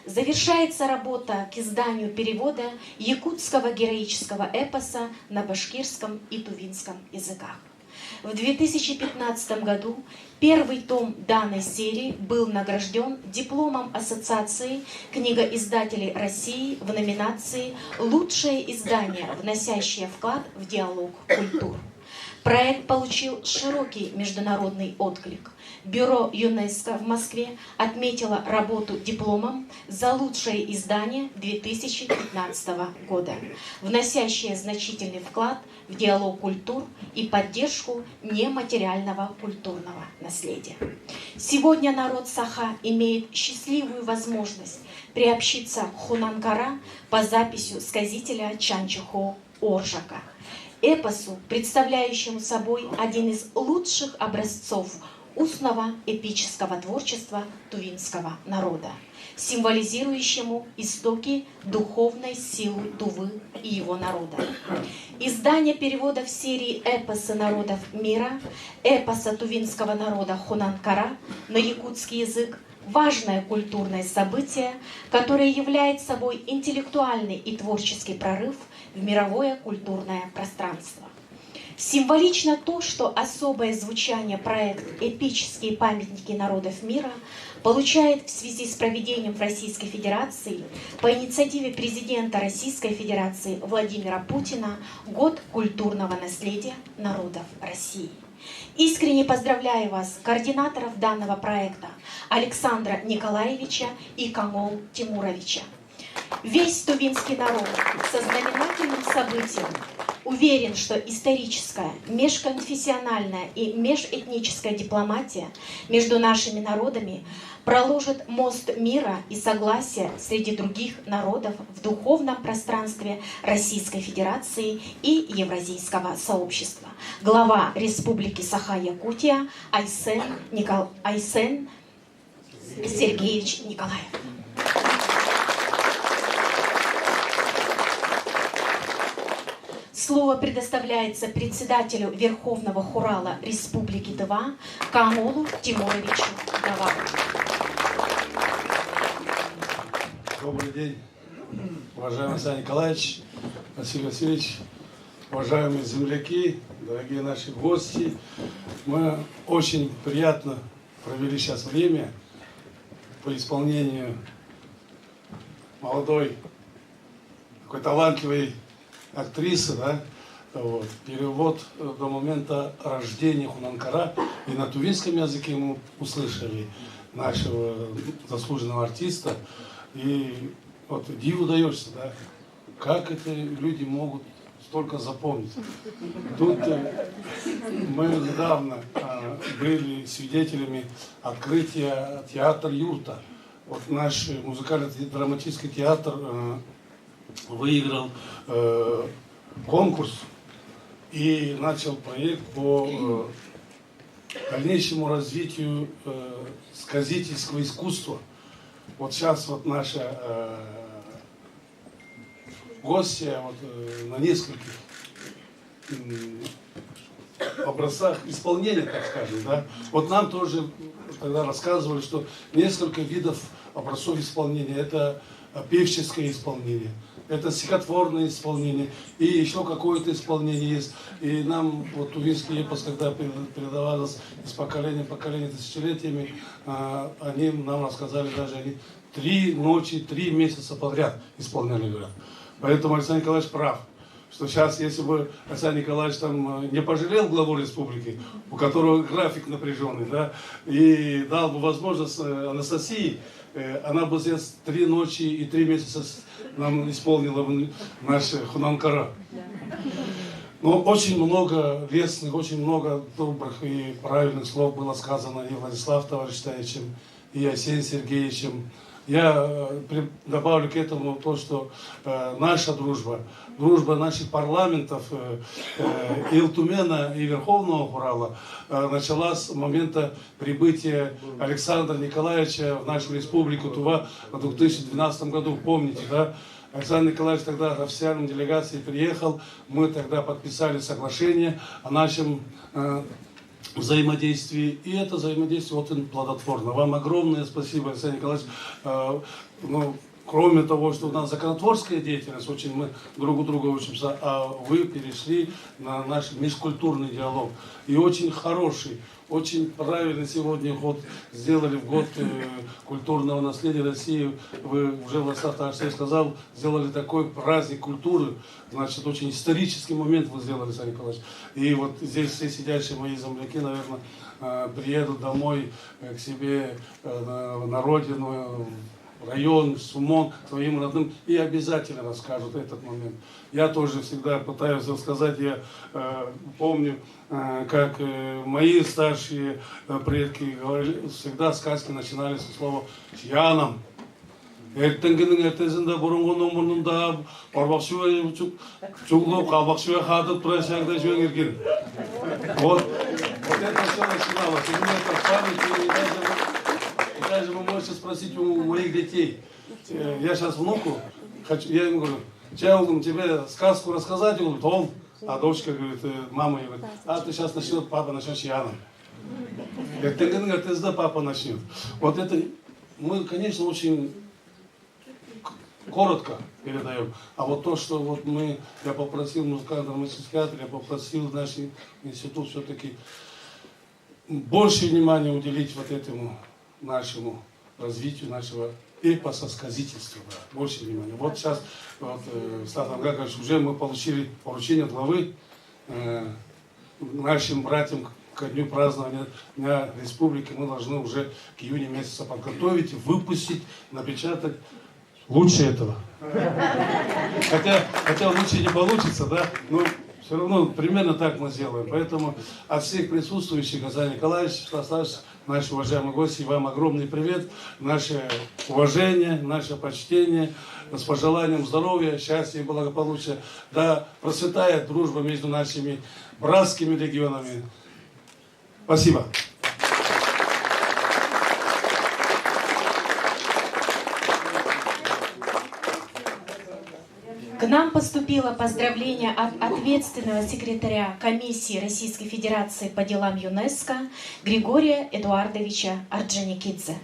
Завершается работа к изданию перевода якутского героического эпоса на башкирском и тувинском языках. В 2015 году первый том данной серии был награжден дипломом Ассоциации книгоиздателей России в номинации «Лучшее издание, вносящее вклад в диалог культур». Проект получил широкий международный отклик. Бюро ЮНЕСКО в Москве отметило работу дипломом за лучшее издание 2015 года, вносящее значительный вклад в диалог культур и поддержку нематериального культурного наследия. Сегодня народ Саха имеет счастливую возможность приобщиться к Хунанкара по записью сказителя Чанчхо Оржака. эпосу, представляющему собой один из лучших образцов устного эпического творчества тувинского народа, символизирующему истоки духовной силы Тувы и его народа. Издание переводов серии «Эпосы народов мира», эпоса тувинского народа Хунанкара на якутский язык – важное культурное событие, которое является собой интеллектуальный и творческий прорыв в мировое культурное пространство. Символично то, что особое звучание проект «Эпические памятники народов мира» получает в связи с проведением в Российской Федерации по инициативе президента Российской Федерации Владимира Путина Год культурного наследия народов России. Искренне поздравляю вас, координаторов данного проекта Александра Николаевича и Камол Тимуровича. Весь тувинский народ со знаменательным событием уверен, что историческая, межконфессиональная и межэтническая дипломатия между нашими народами проложит мост мира и согласия среди других народов в духовном пространстве Российской Федерации и Евразийского сообщества. Глава Республики Саха-Якутия Айсен Сергеевич Николаев. Слово предоставляется председателю Верховного Хурала Республики Тыва Камолу Тимуровичу Давару. Добрый день, уважаемый Александр Николаевич, Василий Васильевич, уважаемые земляки, дорогие наши гости. Мы очень приятно провели сейчас время по исполнению молодой, такой талантливой актрисы, да, вот, перевод до момента рождения Хунанкара, и на тувинском языке мы услышали нашего заслуженного артиста, и вот диву даешься, да, как это люди могут столько запомнить. Тут мы недавно были свидетелями открытия театра «Юрта». Вот наш музыкально-драматический театр выиграл конкурс и начал проект по дальнейшему развитию сказительского искусства. Вот сейчас вот наша гостья вот, на нескольких образцах исполнения, так скажем, да. Вот нам тоже тогда рассказывали, что несколько видов образцов исполнения. Это певческое исполнение, это стихотворное исполнение, и еще какое-то исполнение есть. И нам вот тувинский эпос, когда передавалось из поколения в поколение тысячелетиями, они нам рассказали, даже они 3 ночи, 3 месяца подряд исполняли, говорят. Поэтому Александр Николаевич прав, что сейчас, если бы Александр Николаевич там не пожалел главу республики, у которого график напряженный, да, и дал бы возможность Анастасии, она бы здесь 3 ночи и 3 месяца нам исполнила бы наш Хунанкара. Но очень много лестных, очень много добрых и правильных слов было сказано и Владиславом Товарищевичем, и Арсением Сергеевичем. Я добавлю к этому то, что наша дружба, дружба наших парламентов Илтумена и Верховного Хурала началась с момента прибытия Александра Николаевича в нашу республику Тува в 2012 году. Помните, да? Александр Николаевич тогда в официальной делегации приехал, мы тогда подписали соглашение о нашем взаимодействии, и это взаимодействие вот плодотворно. Вам огромное спасибо, Александр Николаевич. Ну, кроме того, что у нас законотворческая деятельность, очень мы друг у друга учимся, а вы перешли на наш межкультурный диалог. И очень хороший, очень правильный сегодня ход сделали в год культурного наследия России. Вы уже, Владислав Товарищевич сказал, сделали такой праздник культуры. Значит, очень исторический момент вы сделали, Александр Николаевич. И вот здесь все сидящие мои земляки, наверное, приедут домой к себе на родину, район, Сумон, своим родным, и обязательно расскажут этот момент. Я тоже всегда пытаюсь рассказать, я помню, как мои старшие предки говорили, всегда сказки начинались со слова «чьяном». Эртеңгінің ертесінде бұрынғы номырында барбақшуға чуглу қалбақшуға хатып тұра шағдай жөңерген. Вот это все начиналось. У меня это в памяти, и даже вы можете спросить у моих детей. Я сейчас внуку, я ему говорю, Чайлдом, тебе сказку рассказать? Он говорит, а дочка говорит, мама говорит, а ты сейчас начнет, папа начнет чьяном. Эртеңгінің ертесінде папа начнет. Вот это мы, конечно, очень коротко передаем. А вот то, что вот я попросил музыкально-драматический театр, я попросил наш институт все-таки больше внимания уделить вот этому нашему развитию, нашего эпоса, сказительства. Да, больше внимания. Вот сейчас, вот, Стас Гагарович, уже мы получили поручение от главы нашим братьям ко дню празднования Дня Республики. Мы должны уже к июню месяца подготовить, выпустить, напечатать. Лучше этого. Хотя лучше не получится, да? Но все равно примерно так мы сделаем. Поэтому от всех присутствующих, Газан Николаевич, Стас, наши уважаемые гости, вам огромный привет, наше уважение, наше почтение, с пожеланием здоровья, счастья и благополучия. Да процветает дружба между нашими братскими регионами. Спасибо. К нам поступило поздравление от ответственного секретаря Комиссии Российской Федерации по делам ЮНЕСКО Григория Эдуардовича Орджоникидзе.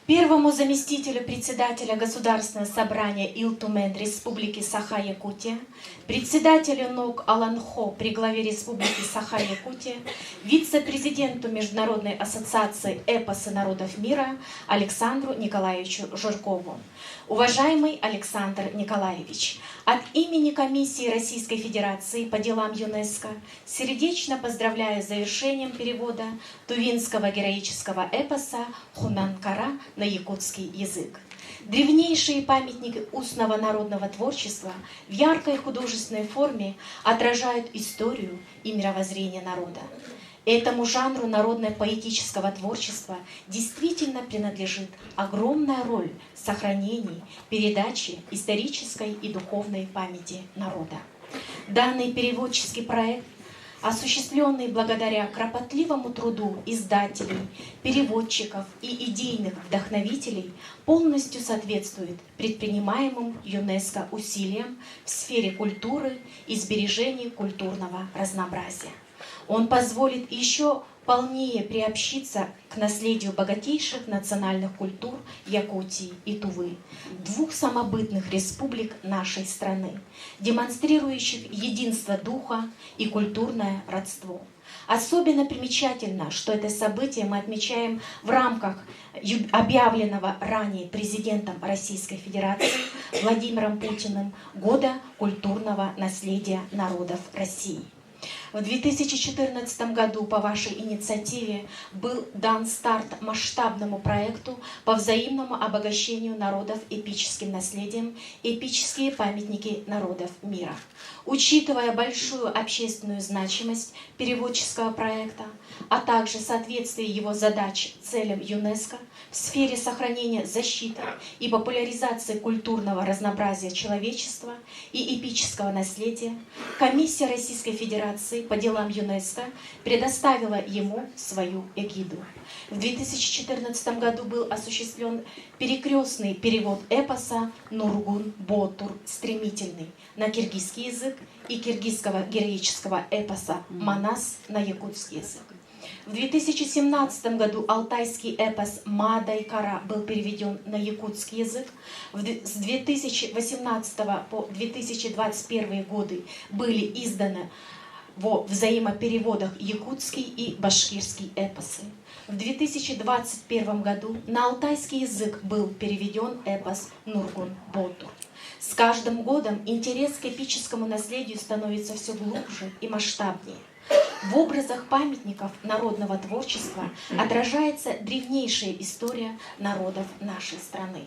Первому заместителю председателя Государственного собрания Илтумен Республики Саха-Якутия, председателю НОК Аланхо при главе Республики Саха-Якутия, вице-президенту Международной ассоциации «Эпосы народов мира» Александру Николаевичу Жиркову. Уважаемый Александр Николаевич, от имени Комиссии Российской Федерации по делам ЮНЕСКО сердечно поздравляю с завершением перевода тувинского героического эпоса «Хунан-Кара» на якутский язык. Древнейшие памятники устного народного творчества в яркой художественной форме отражают историю и мировоззрение народа. Этому жанру народно-поэтического творчества действительно принадлежит огромная роль в сохранении, передаче исторической и духовной памяти народа. Данный переводческий проект, осуществленный благодаря кропотливому труду издателей, переводчиков и идейных вдохновителей, полностью соответствует предпринимаемым ЮНЕСКО усилиям в сфере культуры и сбережения культурного разнообразия. Он позволит еще полнее приобщиться к наследию богатейших национальных культур Якутии и Тувы, двух самобытных республик нашей страны, демонстрирующих единство духа и культурное родство. Особенно примечательно, что это событие мы отмечаем в рамках объявленного ранее президентом Российской Федерации Владимиром Путиным Года культурного наследия народов России. В 2014 году по вашей инициативе был дан старт масштабному проекту по взаимному обогащению народов эпическим наследием «Эпические памятники народов мира». Учитывая большую общественную значимость переводческого проекта, а также соответствие его задач целям ЮНЕСКО в сфере сохранения, защиты и популяризации культурного разнообразия человечества и эпического наследия, Комиссия Российской Федерации по делам ЮНЕСКО предоставила ему свою эгиду. В 2014 году был осуществлен перекрестный перевод эпоса «Нургун Ботур» «Стремительный» на киргизский язык и киргизского героического эпоса «Манас» на якутский язык. В 2017 году алтайский эпос «Мадай-Кара» был переведен на якутский язык. С 2018 по 2021 годы были изданы во взаимопереводах якутский и башкирский эпосы. В 2021 году на алтайский язык был переведен эпос «Нургун Ботур». С каждым годом интерес к эпическому наследию становится все глубже и масштабнее. В образах памятников народного творчества отражается древнейшая история народов нашей страны.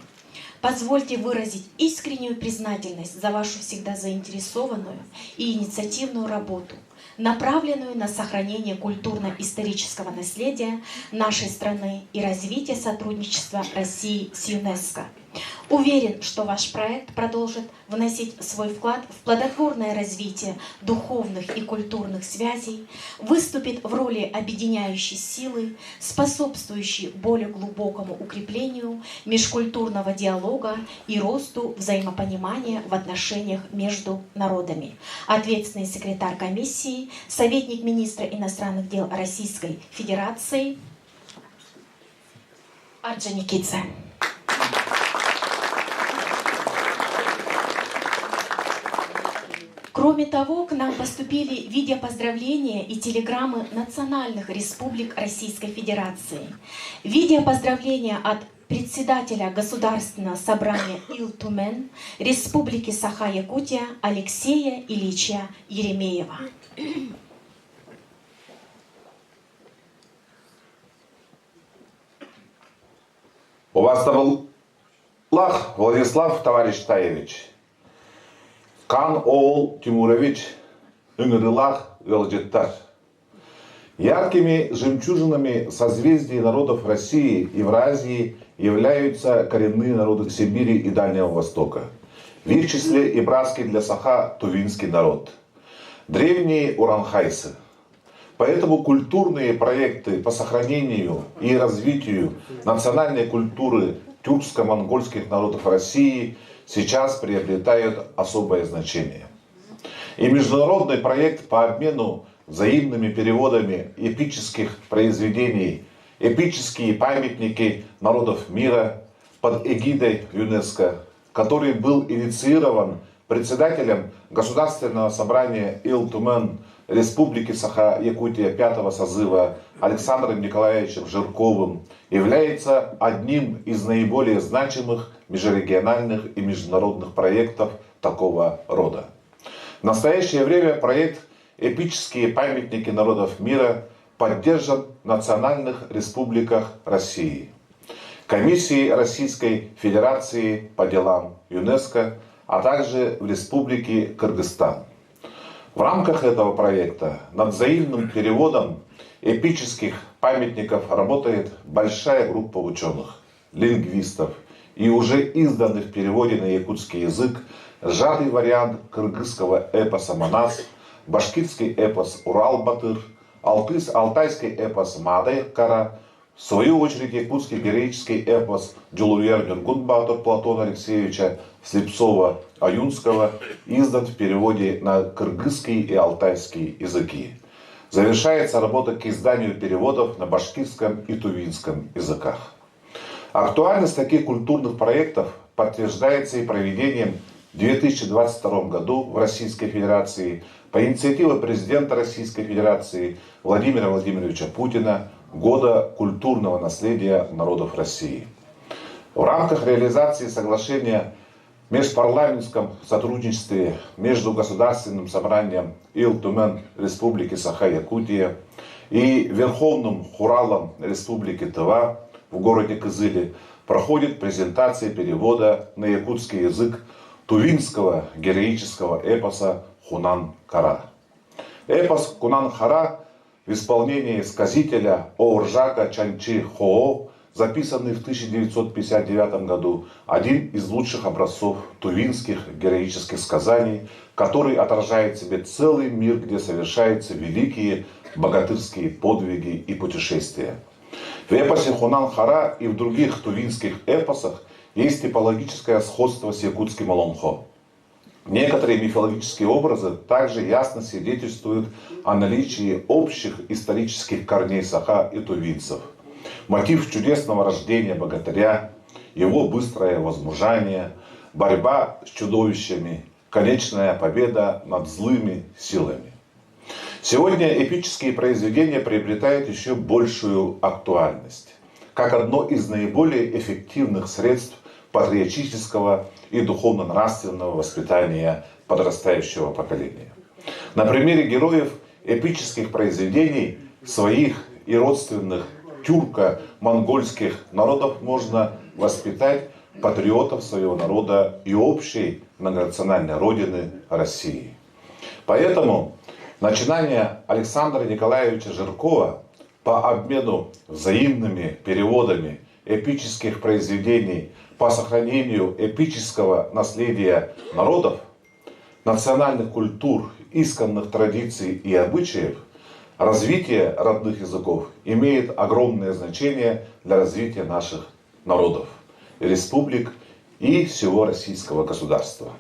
Позвольте выразить искреннюю признательность за вашу всегда заинтересованную и инициативную работу, направленную на сохранение культурно-исторического наследия нашей страны и развитие сотрудничества России с ЮНЕСКО. Уверен, что ваш проект продолжит вносить свой вклад в плодотворное развитие духовных и культурных связей, выступит в роли объединяющей силы, способствующей более глубокому укреплению межкультурного диалога и росту взаимопонимания в отношениях между народами. Ответственный секретарь комиссии, советник министра иностранных дел Российской Федерации Орджоникидзе. Кроме того, к нам поступили видеопоздравления и телеграммы национальных республик Российской Федерации. Видеопоздравления от председателя Государственного собрания Ил-Тумен Республики Саха-Якутия Алексея Ильича Еремеева. Уважаемый Владислав товарищ Таевич, Кан Оол Тимурович, Ингрилах Велджеттар. Яркими жемчужинами созвездий народов России и Евразии являются коренные народы Сибири и Дальнего Востока. В их числе и братский для Саха тувинский народ. Древние уранхайсы. Поэтому культурные проекты по сохранению и развитию национальной культуры тюркско-монгольских народов России сейчас приобретают особое значение. И международный проект по обмену взаимными переводами эпических произведений, эпические памятники народов мира под эгидой ЮНЕСКО, который был инициирован председателем Государственного собрания Ил-Тумен Республики Саха-Якутия 5-го созыва Александром Николаевичем Жирковым, является одним из наиболее значимых межрегиональных и международных проектов такого рода. В настоящее время проект «Эпические памятники народов мира» поддержан в национальных республиках России, Комиссией Российской Федерации по делам ЮНЕСКО, а также в Республике Кыргызстан. В рамках этого проекта над взаимным переводом эпических памятников работает большая группа ученых, лингвистов, и уже изданный в переводе на якутский язык сжатый вариант кыргызского эпоса «Манас», башкирский эпос «Урал-Батыр», алтайский эпос «Мадай-Кара», в свою очередь якутский героический эпос «Джулуер-Нюргун-Батыр» Платона Алексеевича Слепцова-Аюнского издан в переводе на кыргызский и алтайский языки. Завершается работа к изданию переводов на башкирском и тувинском языках. Актуальность таких культурных проектов подтверждается и проведением в 2022 году в Российской Федерации по инициативе президента Российской Федерации Владимира Владимировича Путина Года культурного наследия народов России. В рамках реализации соглашения в межпарламентском сотрудничестве между Государственным собранием Ил-Тумен Республики Саха-Якутия и Верховным Хуралом Республики Тыва в городе Кызыле проходит презентация перевода на якутский язык тувинского героического эпоса «Хунан-Кара». Эпос «Хунан-Кара» в исполнении сказителя Ооржака Чанчи-Хоо, записанный в 1959 году, один из лучших образцов тувинских героических сказаний, который отражает в себе целый мир, где совершаются великие богатырские подвиги и путешествия. В эпосе Хунан-Кара и в других тувинских эпосах есть типологическое сходство с якутским Олонхо. Некоторые мифологические образы также ясно свидетельствуют о наличии общих исторических корней саха и тувинцев. Мотив чудесного рождения богатыря, его быстрое возмужание, борьба с чудовищами, конечная победа над злыми силами. Сегодня эпические произведения приобретают еще большую актуальность, как одно из наиболее эффективных средств патриотического и духовно-нравственного воспитания подрастающего поколения. На примере героев эпических произведений своих и родственных тюрко-монгольских народов можно воспитать патриотов своего народа и общей многонациональной родины России. Поэтому Начинание Александра Николаевича Жиркова по обмену взаимными переводами эпических произведений по сохранению эпического наследия народов, национальных культур, исконных традиций и обычаев, развитие родных языков имеет огромное значение для развития наших народов, республик и всего российского государства.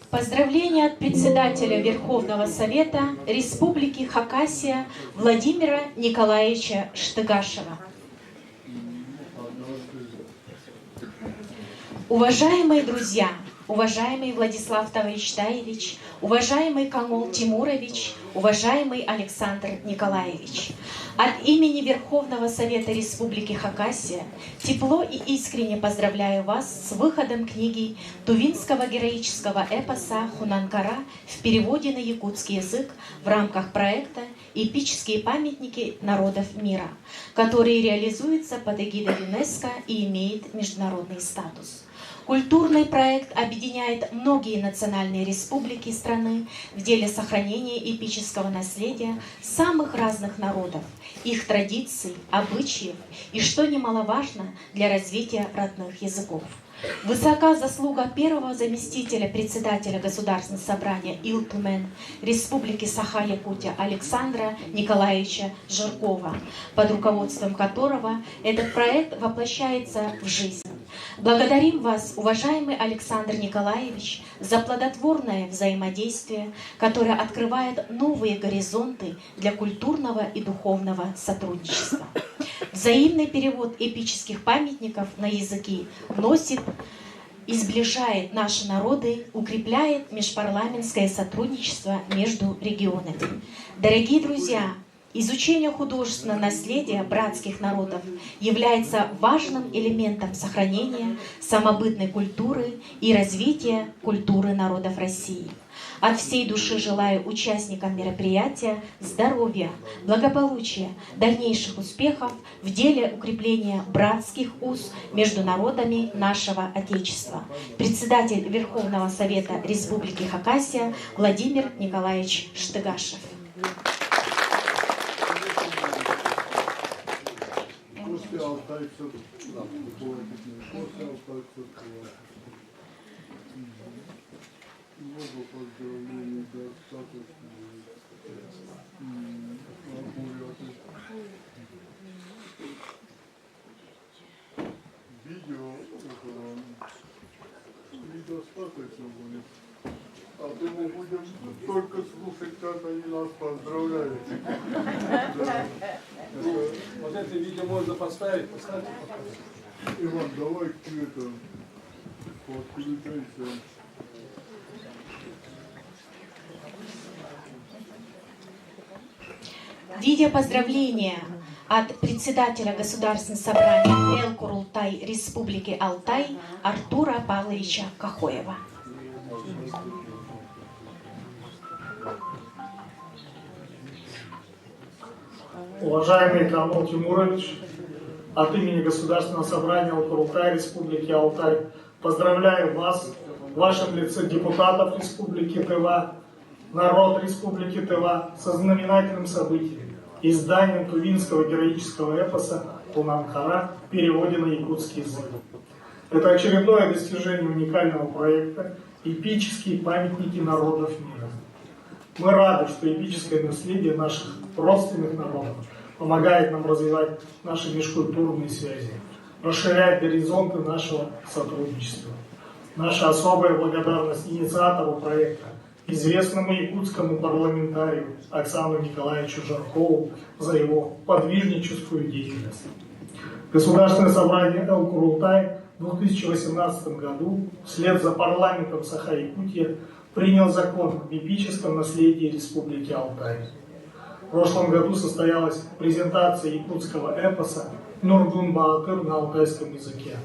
Поздравления от председателя Верховного Совета Республики Хакасия Владимира Николаевича Штыгашева. Уважаемые друзья, уважаемый Владислав Тавриштаевич, уважаемый Камол Тимурович, уважаемый Александр Николаевич, от имени Верховного Совета Республики Хакасия тепло и искренне поздравляю вас с выходом книги тувинского героического эпоса «Хунанкара» в переводе на якутский язык в рамках проекта «Эпические памятники народов мира», который реализуется под эгидой ЮНЕСКО и имеет международный статус. Культурный проект объединяет многие национальные республики страны в деле сохранения эпического наследия самых разных народов, их традиций, обычаев и, что немаловажно, для развития родных языков. Высока заслуга первого заместителя председателя Государственного собрания Ил-Тумен Республики Саха-Якутия Александра Николаевича Жиркова, под руководством которого этот проект воплощается в жизнь. Благодарим вас, уважаемый Александр Николаевич, за плодотворное взаимодействие, которое открывает новые горизонты для культурного и духовного сотрудничества. Взаимный перевод эпических памятников на языки вносит и сближает наши народы, укрепляет межпарламентское сотрудничество между регионами. Дорогие друзья, изучение художественного наследия братских народов является важным элементом сохранения самобытной культуры и развития культуры народов России. От всей души желаю участникам мероприятия здоровья, благополучия, дальнейших успехов в деле укрепления братских уз между народами нашего Отечества. Председатель Верховного Совета Республики Хакасия Владимир Николаевич Штыгашев. Много поздравлений, достаточно. Видео недостаточно будет. А то мы будем только слушать, как они нас поздравляют. Вот это видео можно поставить. Иван, давай это подключайся. Видео поздравления от председателя Государственного собрания Эл-Курултай Республики Алтай Артура Павловича Кахоева. Уважаемый Камол Тимурович, от имени Государственного собрания Эл-Курултай Республики Алтай поздравляю вас в вашем лице депутатов Республики Тыва, народ Республики Тыва со знаменательным событием – изданием тувинского героического эпоса «Хунанкара» в переводе на якутский язык. Это очередное достижение уникального проекта «Эпические памятники народов мира». Мы рады, что эпическое наследие наших родственных народов помогает нам развивать наши межкультурные связи, расширять горизонты нашего сотрудничества. Наша особая благодарность инициатору проекта, известному якутскому парламентарию Оксану Николаевичу Жиркову за его подвижническую деятельность. Государственное собрание Эл-Курултай в 2018 году вслед за парламентом Саха-Якутия принял закон об эпическом наследии Республики Алтай. В прошлом году состоялась презентация якутского эпоса «Нургун-Баатыр» на алтайском языке.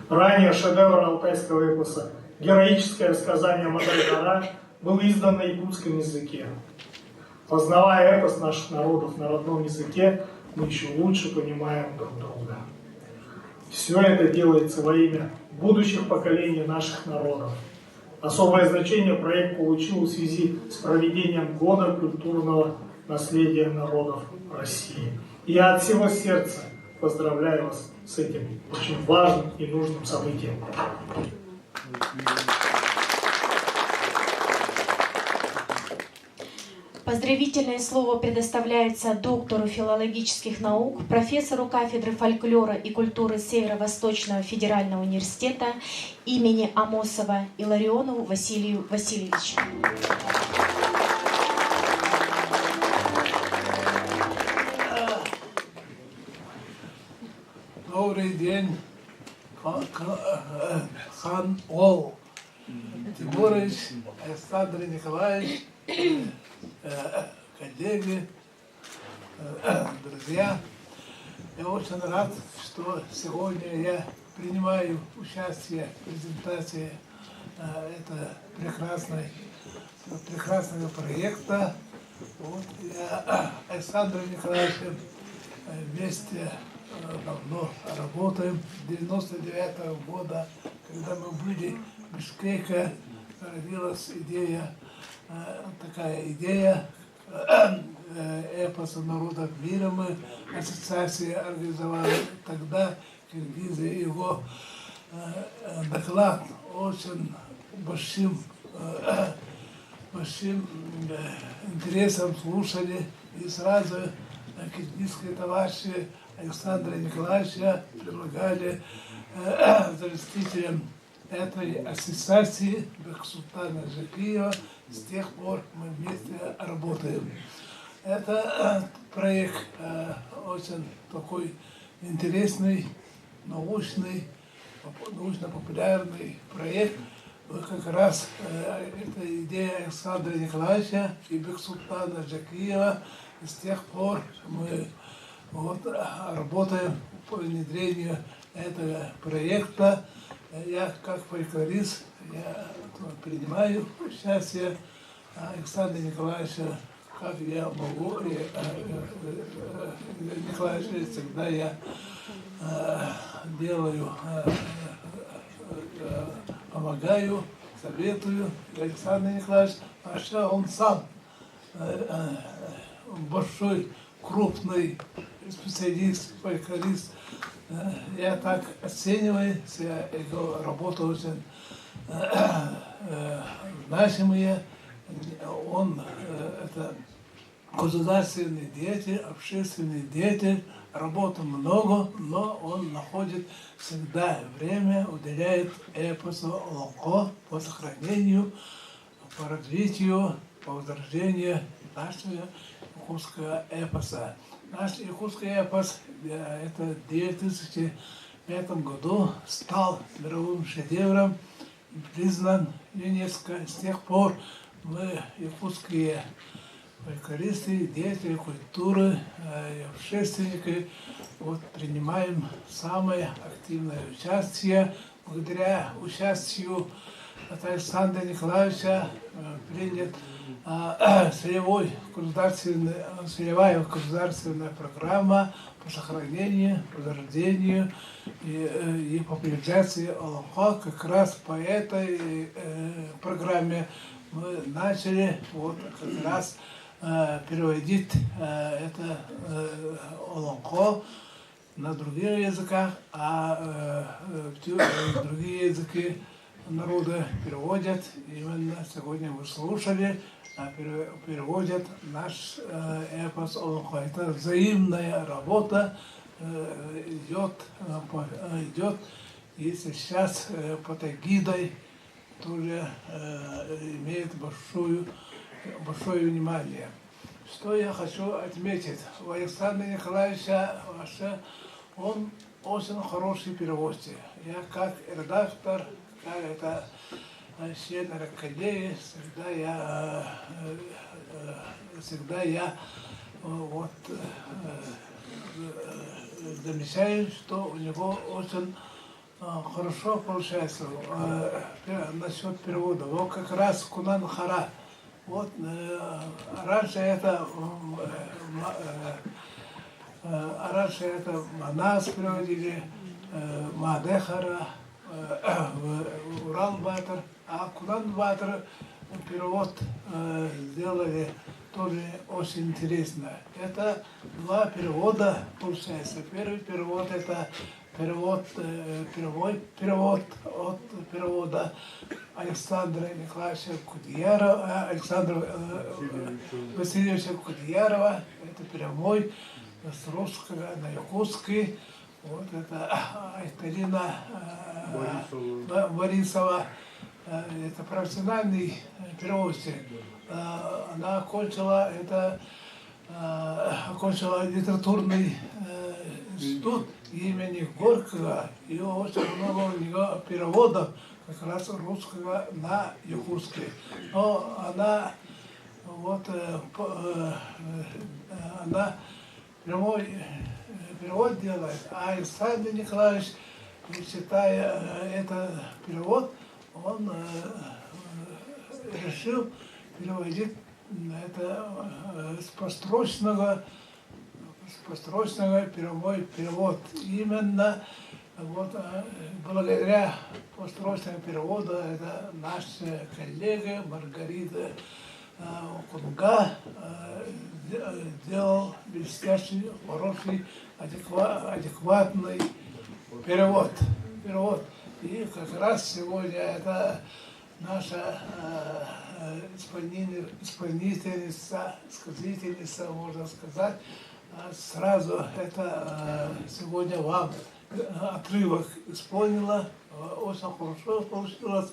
Ранее шедевр алтайского эпоса «Героическое сказание Мадай-Гара» был издан на якутском языке. Познавая эпос наших народов на родном языке, мы еще лучше понимаем друг друга. Все это делается во имя будущих поколений наших народов. Особое значение проект получил в связи с проведением Года культурного наследия народов России. И я от всего сердца поздравляю вас с этим очень важным и нужным событием. Поздравительное слово предоставляется доктору филологических наук, профессору кафедры фольклора и культуры Северо-Восточного федерального университета имени Амосова Илларионову Василию Васильевичу. Добрый день, хан Ол Тимурович, Александр Николаевич, коллеги, друзья. Я очень рад, что сегодня я принимаю участие в презентации этого прекрасного проекта. Вот я Александром Николаевичем вместе давно работаем. С 99-го года, когда мы были в Бишкеке, родилась такая идея эпоса народов мира. Мы ассоциации организовали. Тогда киргизы его доклад очень большим интересом слушали, и сразу киргизские товарищи Александра Николаевича предлагали заместителем этой ассоциации Бексултана Жакиева. С тех пор мы вместе работаем. Это проект очень такой интересный, научно-популярный проект. Как раз эта идея Александра Николаевича и Бексултана Жакиева. С тех пор мы работаем по внедрению этого проекта. Я как фольклорист принимаю участие. Александра Николаевича, как я могу, Николаевич, всегда я делаю, помогаю, советую. Александр Николаевич, он сам большой, крупный специалист, фольклорист. Я так оцениваю его работу очень значимые. Он это государственный деятель, общественный деятель, работы много, но он находит всегда время, уделяет эпосу Олонко по сохранению, по развитию, по возрождению нашего якутского эпоса. Наш якутский эпос это в 2005 году стал мировым шедевром, признан ЮНЕСКО. С тех пор мы, якутские фольклористы, деятели культуры и общественники, принимаем самое активное участие. Благодаря участию Александра Николаевича принят целевая государственная программа по сохранению, возрождению и популяризации Олонко. Как раз по этой программе мы начали как раз переводить это Олонко на другие языка, а другие языки народа переводят. Именно сегодня вы слушали, переводят наш эпос Олонко. Это взаимная работа идет, и сейчас под эгидой тоже имеет большое внимание. Что я хочу отметить? У Александра Николаевича он очень хороший переводчик. Я как редактор, как это член редакции, всегда я замечаю, что у него очень хорошо получается насчет перевода. Как раз Кунан Хара. Раньше это Манас переводили, Мадехара, Урал-Батор, а Кулан-Батор перевод сделали тоже очень интересно. Это два перевода получается. Первый перевод это перевод от перевода Александра Николаевича Кудеярова, Александра Васильевича Кудеярова. Это прямой с русского на якутский. Вот это Айталина Борисова. Это профессиональный переводчик. Она окончила литературный институт имени Горького, и очень много у нее переводов как раз русского на якутский. Но она она прямой перевод делает, а Александр Николаевич, читая этот перевод, он решил переводить это с построчного прямой перевод. Именно вот благодаря построчному переводу это наша коллега Маргарита Кунга делал блестящий, хороший, адекватный перевод. И как раз сегодня это наша исполнительница, сказительница, можно сказать, сразу это сегодня вам отрывок исполнила, очень хорошо получилось.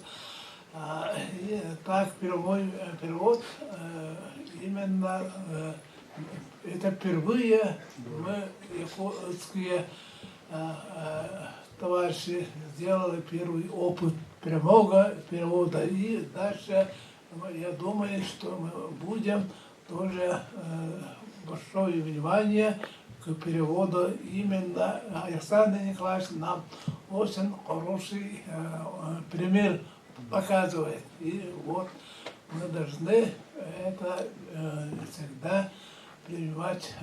И так перевод именно это впервые мы, якутские товарищи, сделали первый опыт прямого перевода. И дальше я думаю, что мы будем тоже большое внимание к переводу. Именно Александр Николаевич нам очень хороший пример показывает. И вот мы должны это всегда принимать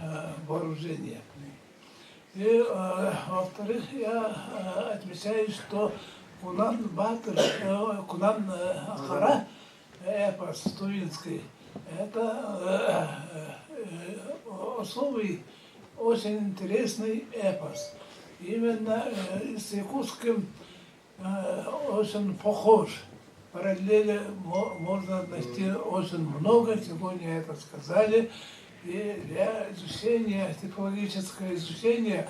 вооружение. И во-вторых, я отмечаю, что Кунан Ахара, эпос тувинский, это особый, очень интересный эпос. Именно с якутским очень похож. Параллели можно найти очень много, сегодня это сказали. И для изучения, типологического изучения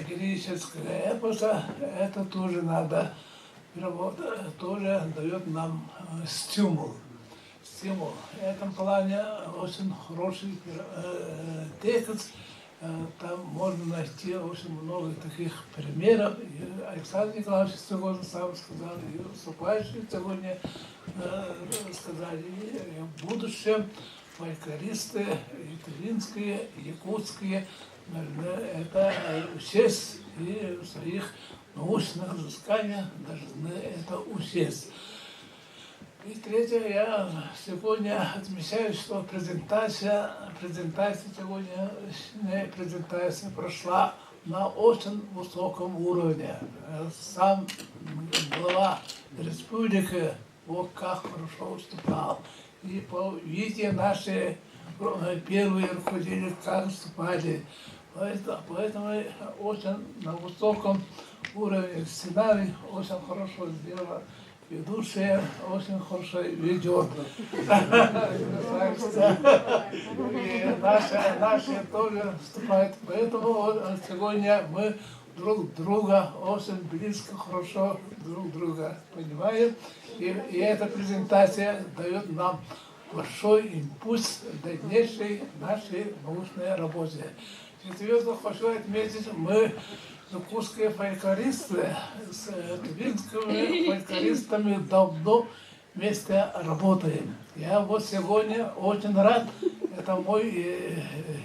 героического эпоса, это тоже надо, тоже дает нам стимул. В этом плане очень хороший текст. Там можно найти очень много таких примеров. И Александр Николаевич сегодня сам сказал, и выступающие сегодня сказали, и в будущем фольклористы, и тувинские, и якутские, это учесть и в своих научных изысканиях должны это учесть. И третье, я сегодня отмечаю, что презентация сегодня прошла на очень высоком уровне. Сам глава республики вот как хорошо выступал. И видите, наши первые руководители как выступали. Поэтому очень на высоком уровне сценарий очень хорошо сделал. Ведущая очень хорошо ведет. И наши тоже вступают. Поэтому сегодня мы друг друга очень близко, хорошо друг друга понимаем. И эта презентация дает нам большой импульс в дальнейшей нашей научной работе. Четвертое, хочу отметить, мы якутские фольклористы с тувинскими фольклористами давно вместе работаем. Я вот сегодня очень рад, это мой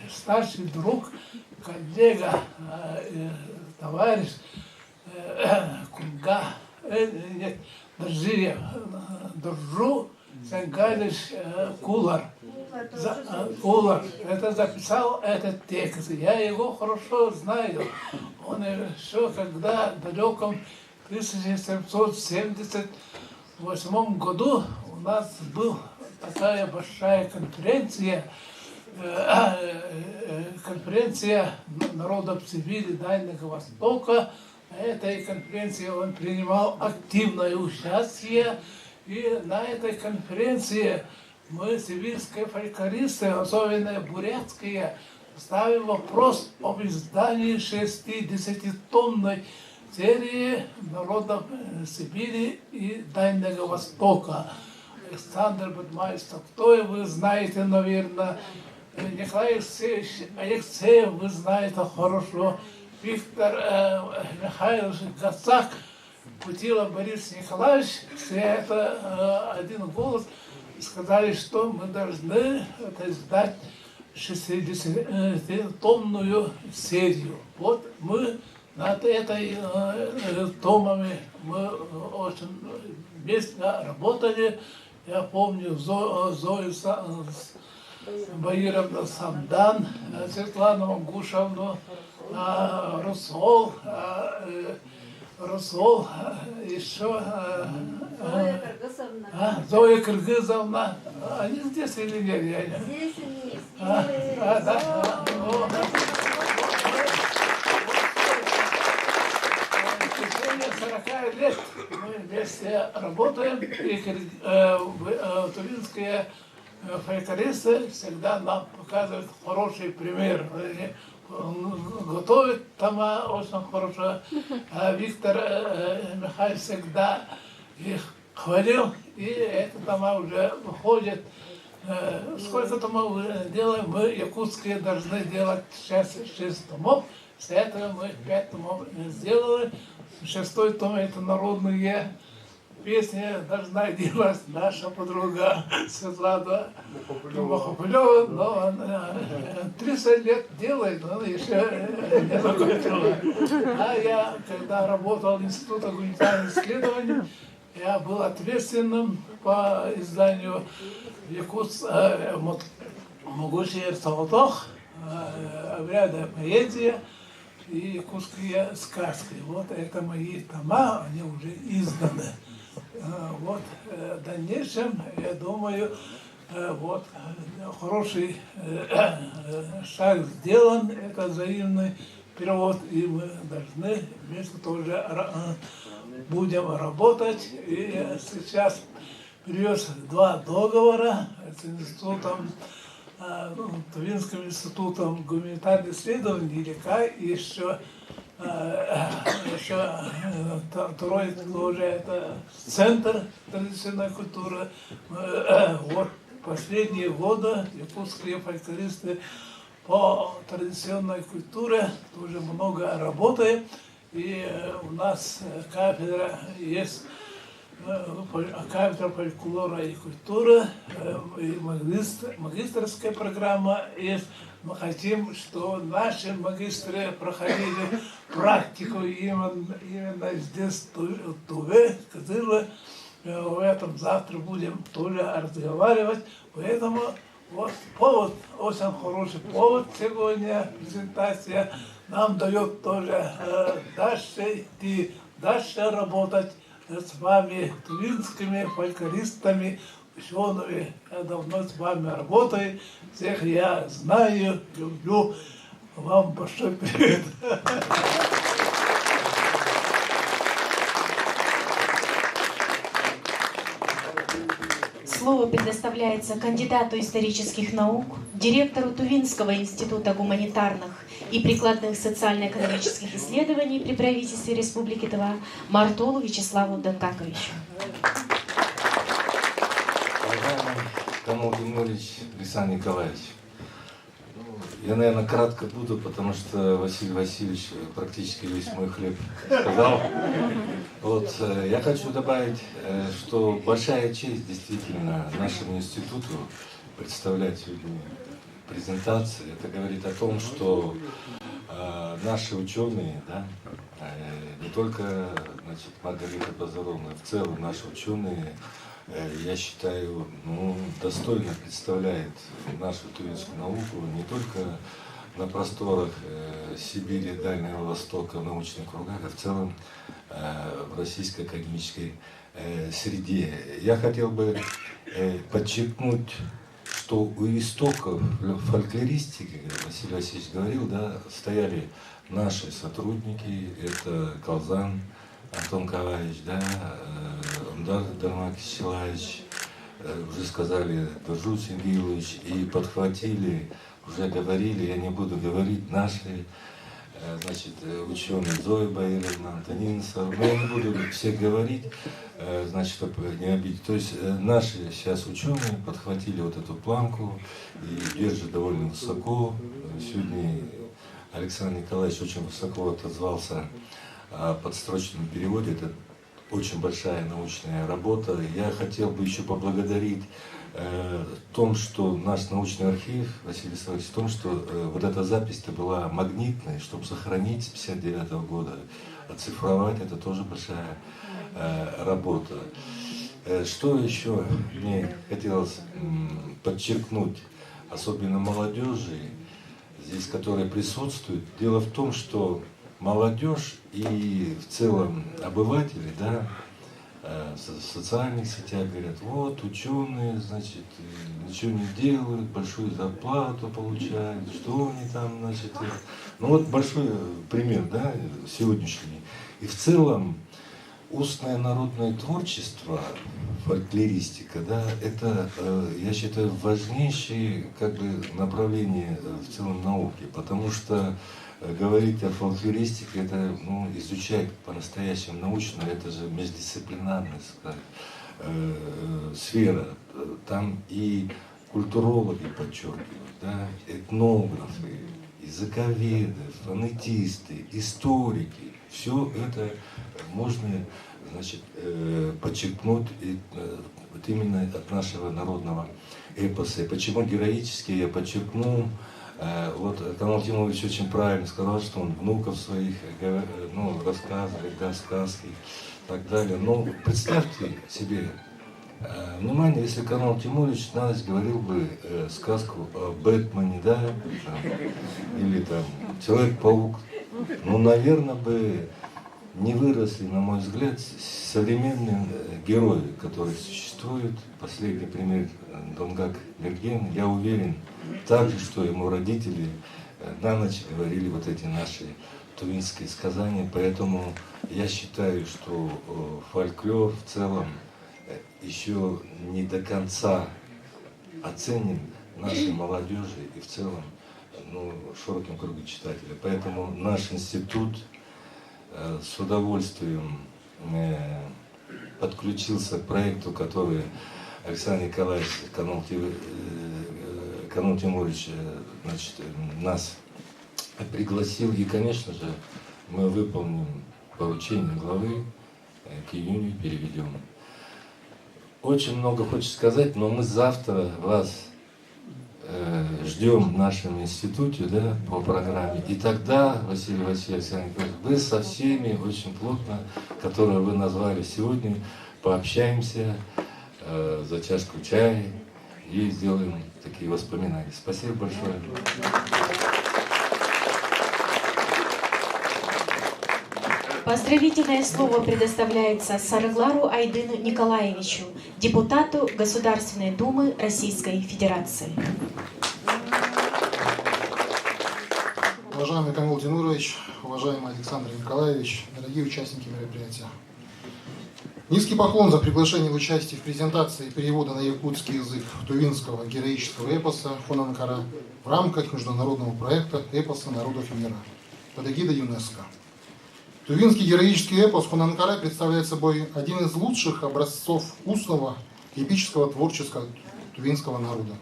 старший друг, коллега, товарищ Кунга, Держу Сенгалич Кулар. Гулаг, это записал этот текст. Я его хорошо знаю. Он еще когда в далеком 1778 году у нас была такая большая конференция, конференция народов Сибири, Дальнего Востока. На этой конференции он принимал активное участие. И на этой конференции мы, сибирские фольклористы, особенно бурятские, ставим вопрос об издании 60-томной серии народов Сибири и Дальнего Востока. Александр Бадмайстов, кто вы знаете, наверное, Николай Алексеев, вы знаете хорошо, Виктор Михайлович Гацак, Путила Борис Николаевич, все это один голос, сказали, что мы должны издать 60-томную серию. Вот мы над этой томами мы очень вместе работали. Я помню Зою Баировну Самдан, Светлану Мангушевну, Русол, еще Зоя Кыргызовна. Они здесь или нет? Здесь они есть. Да. В течение 40 лет мы вместе работаем, и тувинские фольклористы всегда нам показывают хороший пример. Готовит тома очень хорошо. Виктор Михайлович всегда их хвалил, и эта тома уже выходит. Сколько томов мы делаем? Мы, якутские, должны делать сейчас 6 томов. С этого мы 5 томов сделали. 6-й том — это народные песни должна делать наша подруга Светлана Махопулева, но она 30 лет делает, но она еще не закончила. А я, когда работал в Институте гуманитарных исследований, я был ответственным по изданию «Могучий Саватох», «Обрядная поэзия» и «Якутские сказки». Вот это мои тома, они уже изданы. Вот в дальнейшем, я думаю, вот хороший шаг сделан, это взаимный перевод, и мы должны вместе тоже будем работать. И сейчас привез 2 договора с институтом, Тувинским институтом гуманитарных исследований, ИЛИКА, и еще второй тоже это Центр традиционной культуры. Вот последние годы якутские фольклористы по традиционной культуре тоже много работаем. И у нас кафедра есть, кафедра фольклора и культуры, и магистерская программа есть. Мы хотим, что наши магистры проходили практику именно здесь, в Туве, Кадырле. В этом завтра будем тоже разговаривать. Поэтому вот повод, очень хороший повод сегодня, презентация нам дает тоже дальше идти, дальше работать с вами, тувинскими фольклористами, учеными. Я давно с вами работаю, всех я знаю, люблю. Вам большой привет. Слово предоставляется кандидату исторических наук, директору Тувинского института гуманитарных и прикладных социально-экономических исследований при правительстве Республики Тыва Мартолу Вячеславу Данкаковичу. Уважаемый Камал Тимурович, Александр Николаевич, я, наверное, кратко буду, потому что Василий Васильевич практически весь мой хлеб сказал. Вот, я хочу добавить, что большая честь действительно нашему институту представлять сегодня презентации. Это говорит о том, что наши ученые, да, не только, значит, Маргарита Базаровна, в целом наши ученые я считаю, ну, достойно представляет нашу тувинскую науку не только на просторах Сибири, Дальнего Востока, в научных кругах, а в целом в российской академической среде. Я хотел бы подчеркнуть, что у истоков фольклористики, Василий Васильевич говорил, да, стояли наши сотрудники, это Калзан Антон Каваевич, да, Умдар Дармак Силаевич, уже сказали, Дуржу Сергеевич, и подхватили, уже говорили, я не буду говорить, наши, значит, ученые Зоя Баиревна, Антонина Сарова, я не буду всех говорить, значит, чтобы не обидеть. То есть наши сейчас ученые подхватили вот эту планку и держат довольно высоко. Сегодня Александр Николаевич очень высоко отозвался о подстрочном переводе. Это очень большая научная работа. Я хотел бы еще поблагодарить в том, что наш научный архив, Василий Исаевич, в том, что вот эта запись-то была магнитной, чтобы сохранить с 1959 года, оцифровать, это тоже большая работа. Что еще мне хотелось подчеркнуть, особенно молодежи, здесь, которая присутствует. Дело в том, что молодежь и в целом обыватели, да, в социальных сетях говорят, вот ученые, значит, ничего не делают, большую зарплату получают, что они там, значит. Ну вот большой пример, да, сегодняшний. И в целом устное народное творчество, фольклористика, да, это, я считаю, важнейшее как бы направление в целом науки, потому что говорить о фольклористике, это, ну, изучать по-настоящему научно, это же междисциплинарная сфера. Там и культурологи подчеркивают, да, этнографы, языковеды, фонетисты, историки. Все это можно, значит, подчеркнуть вот именно от нашего народного эпоса. И почему героически я подчеркнул? Вот Канал Тимович очень правильно сказал, что он внуков своих, ну, рассказывает, да, сказки и так далее. Но представьте себе, внимание, если Канал Тимович на ночь говорил бы сказку о Бэтмене, да, или там Человек-паук, ну, наверное, бы не выросли, на мой взгляд, современные герои, которые существуют. Последний пример Донгак Мерген. Я уверен также, что ему родители на ночь говорили вот эти наши тувинские сказания. Поэтому я считаю, что фольклор в целом еще не до конца оценен нашей молодежи и в целом, ну, широким кругом читателей. Поэтому наш институт с удовольствием подключился к проекту, который Александр Николаевич Канул Тимурович, значит, нас пригласил. И, конечно же, мы выполним поручение главы, к июню переведем. Очень много хочется сказать, но мы завтра вас ждем в нашем институте, да, по программе. И тогда, Василий Васильевич, вы со всеми очень плотно, которые вы назвали сегодня, пообщаемся за чашку чая и сделаем такие воспоминания. Спасибо большое. Поздравительное слово предоставляется Сарыглару Айдыну Николаевичу, депутату Государственной Думы Российской Федерации. Уважаемый Камил Тимурович, уважаемый Александр Николаевич, дорогие участники мероприятия. Низкий поклон за приглашение в участие в презентации перевода на якутский язык тувинского героического эпоса Хонанкара в рамках международного проекта «Эпосы народов мира» под эгидой ЮНЕСКО. Тувинский героический эпос Хонанкара представляет собой один из лучших образцов устного эпического творчества тувинского народа.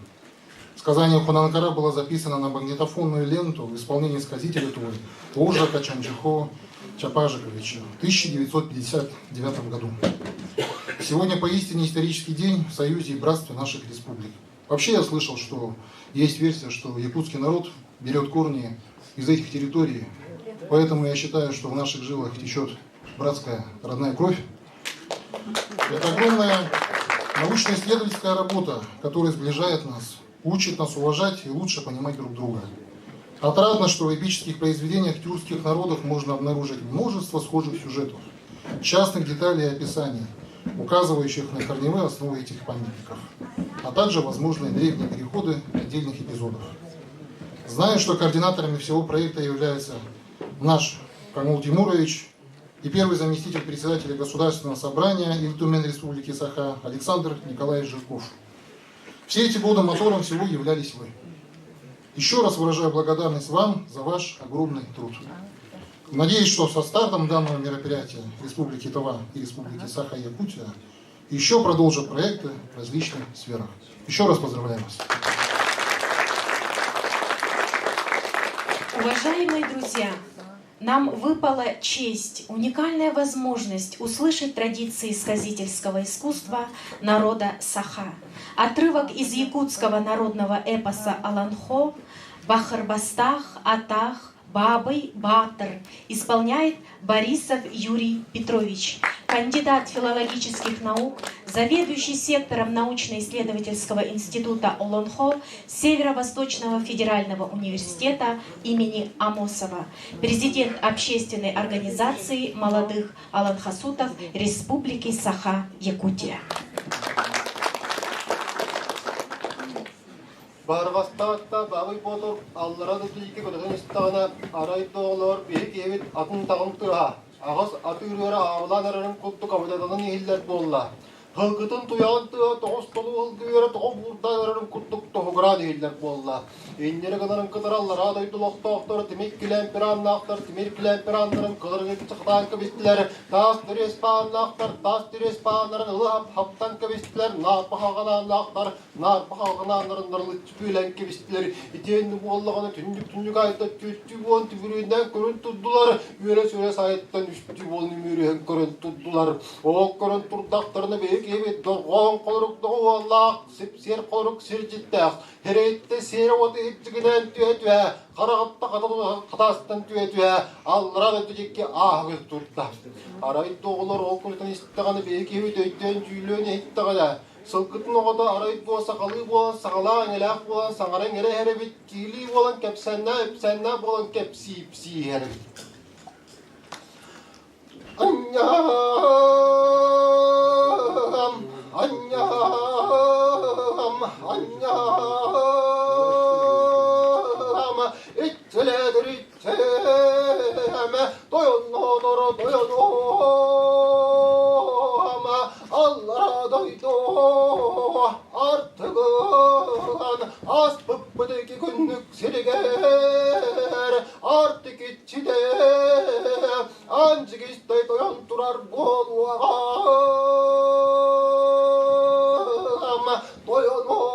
Сказание Хонанкара было записано на магнитофонную ленту в исполнении сказителя Тувы Ожака Чанчжихо Чапажиковича в 1959 году. Сегодня поистине исторический день в союзе и братстве наших республик. Вообще я слышал, что есть версия, что якутский народ берет корни из этих территорий. Поэтому я считаю, что в наших жилах течет братская родная кровь. Это огромная Научно-исследовательская работа, которая сближает нас, учит нас уважать и лучше понимать друг друга. Отрадно, что в эпических произведениях тюркских народов можно обнаружить множество схожих сюжетов, частных деталей и описаний, указывающих на корневые основы этих памятников, а также возможные древние переходы отдельных эпизодов. Знаю, что координаторами всего проекта является наш Камол Тимурович и первый заместитель председателя Государственного собрания Ильтумен Республики Саха Александр Николаевич Жирков. Все эти годы мотором всего являлись вы. Еще раз выражаю благодарность вам за ваш огромный труд. Надеюсь, что со стартом данного мероприятия Республики Тыва и Республики Саха-Якутия еще продолжат проекты в различных сферах. Еще раз поздравляю вас. Уважаемые друзья, нам выпала честь, уникальная возможность услышать традиции сказительского искусства народа Саха. Отрывок из якутского народного эпоса «Аланхо» «Бахарбастах, Атах, Бабый, Батыр» исполняет Борисов Юрий Петрович, кандидат филологических наук, заведующий сектором научно-исследовательского института Олонхо Северо-Восточного федерального университета имени Амосова, президент общественной организации молодых аланхасутов Республики Саха-Якутия. Барвастата бабый ботор аллара дутуйки көтөтөн истагана арайдоолор бек эбит атын тагын тыа агас атырыра авланарын кутту кабыдадын эллер болла Hılgıtın tuyağın tığa toğuz tolu hılgıvere toğu burdaların kutluk toğugra değiller bolla. Enleri kıların kıdırallara doydu loqtoqtır, timek kilempiranlaqtır, timir kilempiranların kılırgı çıqtan kıbistiler, tas dürespanlaqtır, tas dürespanların ılıhap haptan kıbistiler, narpı hağınanlaqtır, narpı hağınanların nırlıç büylen kıbistiler, iteğini bollağını tündük ayda tüttü bolun tübüründen körün tutdular, üre süre sayıttan üstü bolun ümürühen körün tutdular. O körün turdaqtırını beyik evet doğan koluruk doğallaq, sipser koluruk sircittaq, herette seri otu etçigiden tüetüe, qaraqatta qatastan tüetüe, allara ötecekki ahı turtta. Arayıt doğular o kürten istağını beyik evet öйттен jüylöne ettiğine, Sılkıtın oğada arayıp boğan sakalı boğan, sağalağın elaq boğan, sağaran ere herebit, kili boğan kepsenna boğan kepsi herebit. Anyam, iççiledir iççeme, doyunodur doyunoma, Allah'a doydu artığın, az pıppıdaki günlük siliger, artık iççide, ancak işte doyan durar bolluğam, doyunoma,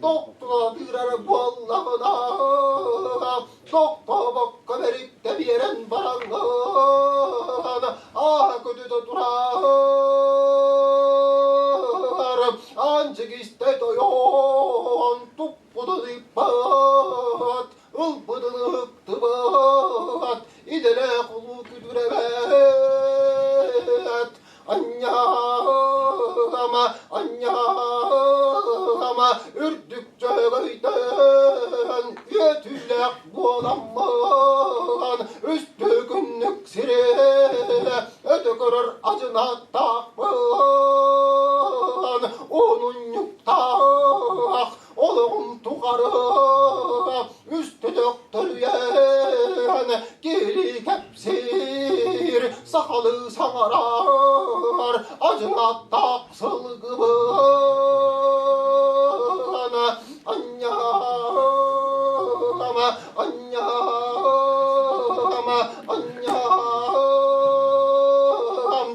doktora birer bollağına, doktora bakka verip de bir yeren barangana, kötüde durar, ancak işte doyan tuppudu dippat, ılbıdılık tıbat, idele kulu küdürevet, anyama, ürdükçe göyden, yetüllek bulamman, üstü günlük sire, ötü kırır acına takman, onun yuktak, oğlum tukarı, üstü döktürüyen, geri kepsir, sakalı sağarar, acına taksılgıbın, anyama,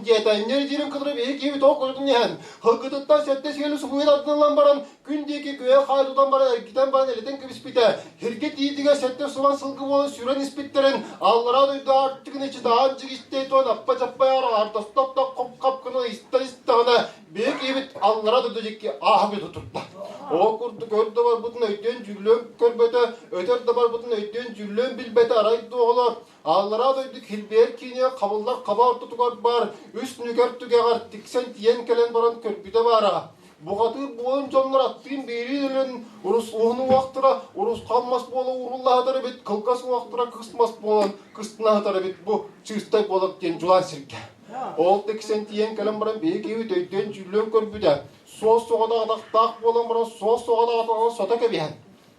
Yetenleri dirim kıdırıp iyi gibi toğ koydun yani. Hıkkıdıktan sette seyirli subuğun adından baran, gündeki göğe haydudan baran, erkiden baran eleten kıbis bite. Hirket yiğidige sette suvan sılgı olan süren ispitlerin, Allah'a duydu artıkın içi daha ancık isteydi ona, appa çappa yara, arta stop kop kapkını istan istağına, büyük iyi bit, Allah'a duydu ki ahı bir tuturtla. O kurdu gördü var butun ötün cüllüm körbete öter de var butun ötün cüllüm bilbete araydı oğlar. Ağlara doydu kilber kine kabullar kabar tutukar bar. Üstünü körtüge gar tiksen tiyen kelen baran körpüde bara. Bu katır boğun canlar attığın berilerin Urus uğunu vaktıra Urus kalmaz boğla urulla hatarı bit kılkasın vaktıra kıstmaz boğan kıstına hatarı bit bu çığıstay boğlak diyen culan sirke. Oğul teksen tiyen kelen baran büyük evi döyden cüllön körpüde. Soğuz soğada adak dağ boğlan baran soğuz soğada adak sota kebiyen.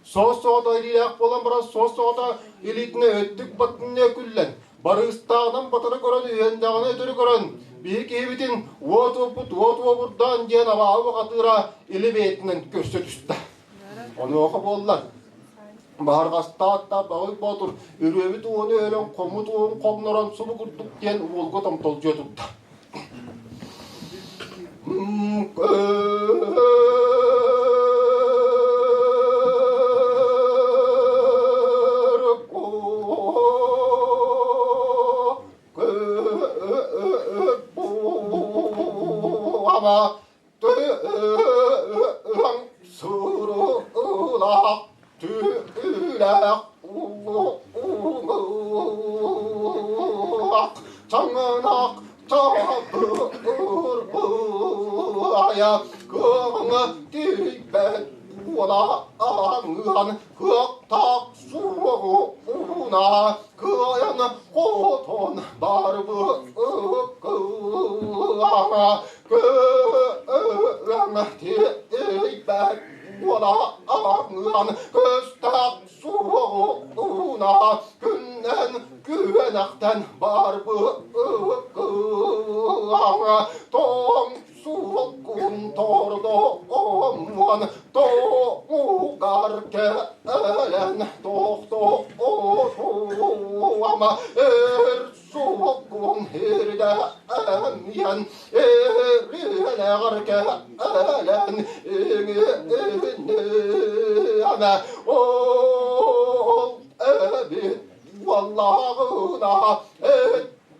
Soğuz soğada ililak boğlan baran soğuz soğada ilitine öttük batınne küllen. Barı ıstağından batırı gören üyendağını ötürü gören. Büyük evitin otu buradan diyen avağı katıra ili beytinden köşe düştü. Onu oku bollar. Bahar kastağıtta bağı botur. Ürüvi tuğunu ölen komu tuğun komnoran sulu kurtuk diyen uğulgu tam tolcuya tuttu. Ama tülang surulak tülak 장은학 저불부야 그엉어 띠배 우나 anghan 흑탁수나 그야는 호돈 바르브 그아마 그랑 티백 우나 anghan 흑탁수나 근난 그낙단 바르브 그아마 동수군 도르도 엄원 또우가르게 엘렌 독도 오소아마 엘수군 히르다 엔얀 에리네가르게 엘렌 이니아마 오 에비 والله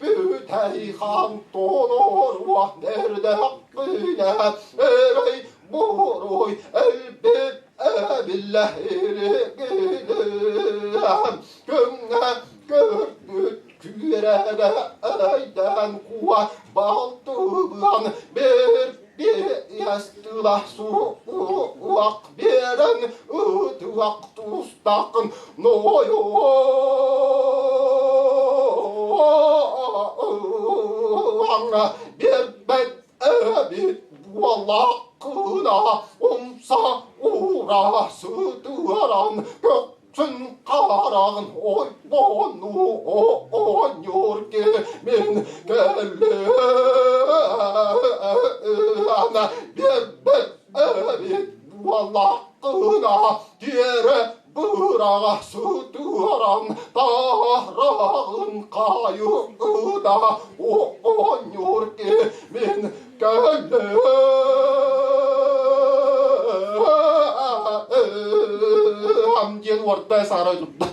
büyüteyhan dolurva nerede hakkıyla erey buruy elbet ebillehirgilem gönne görbüt kürege eyden kuva baltıgan bir yastıla suak beren ıtıvak tustakın noyo bir bet ebit vallakına umsa uğrası dıran göksün karağın oy bonu oynuyor ki min gelene bir bet ebit vallakına diğere bırası dıran tarağın kayıda oynuyor ki min gelem diyen ortaya saray tuttu.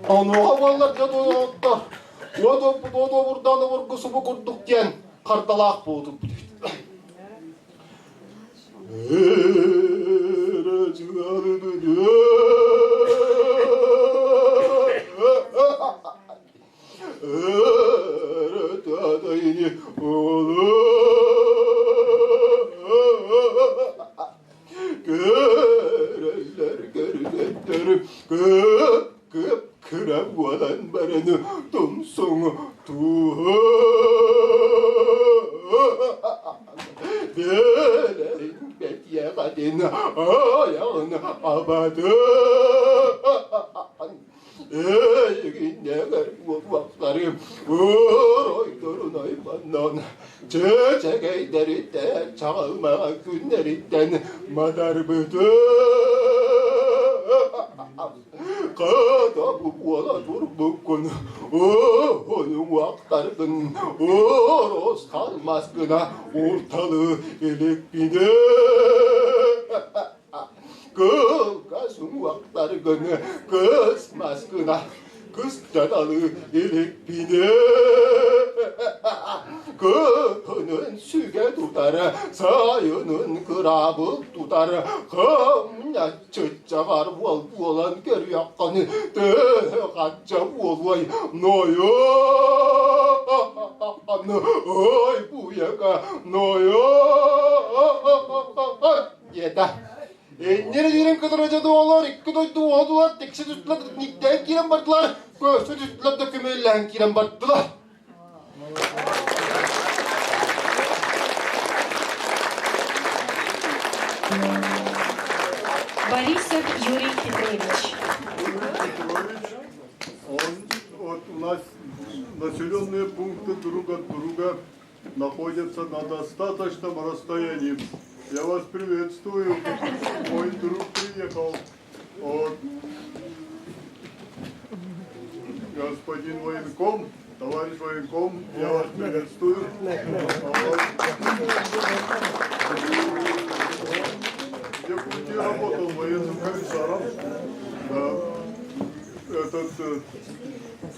Onu havalarca doyotlar. Odo buradan vurgusu bu kurduk diyen kartalak bulduk. Kırem olan barını tumsunu tuğu Beleğin betiye kadını ayağını abadı Eğine garip vaklarım Oydurun aymandan Çiçek eylerinde Çağılma günlerinde Madar bıdı Kadabı boğala durbukun Onun vaktargın Oros kalmaz gına Ortalığı elek bine Kılgasın vaktargın Kısmaz gına 그스타다르 일렉비네 그는 수게 두다라 사유는 그라브 두다라 험야 저자가 월월한 거리약간이 대가자 월월 너요 어이 부야가 너요 예다 Нервирен кадража дуалар, кадой дуалар, текше тутлар, никте кирен бартылар, көсө тутлар да көмөллән кирен бартылар. Борисов Юрий Петрович. Вот у нас населенные пункты друг от друга находятся на достаточном расстоянии. Я вас приветствую. Мой друг приехал. Вот. Господин военком, товарищ военком, я вас приветствую. Вот. В Якутии работал военным комиссаром. Да.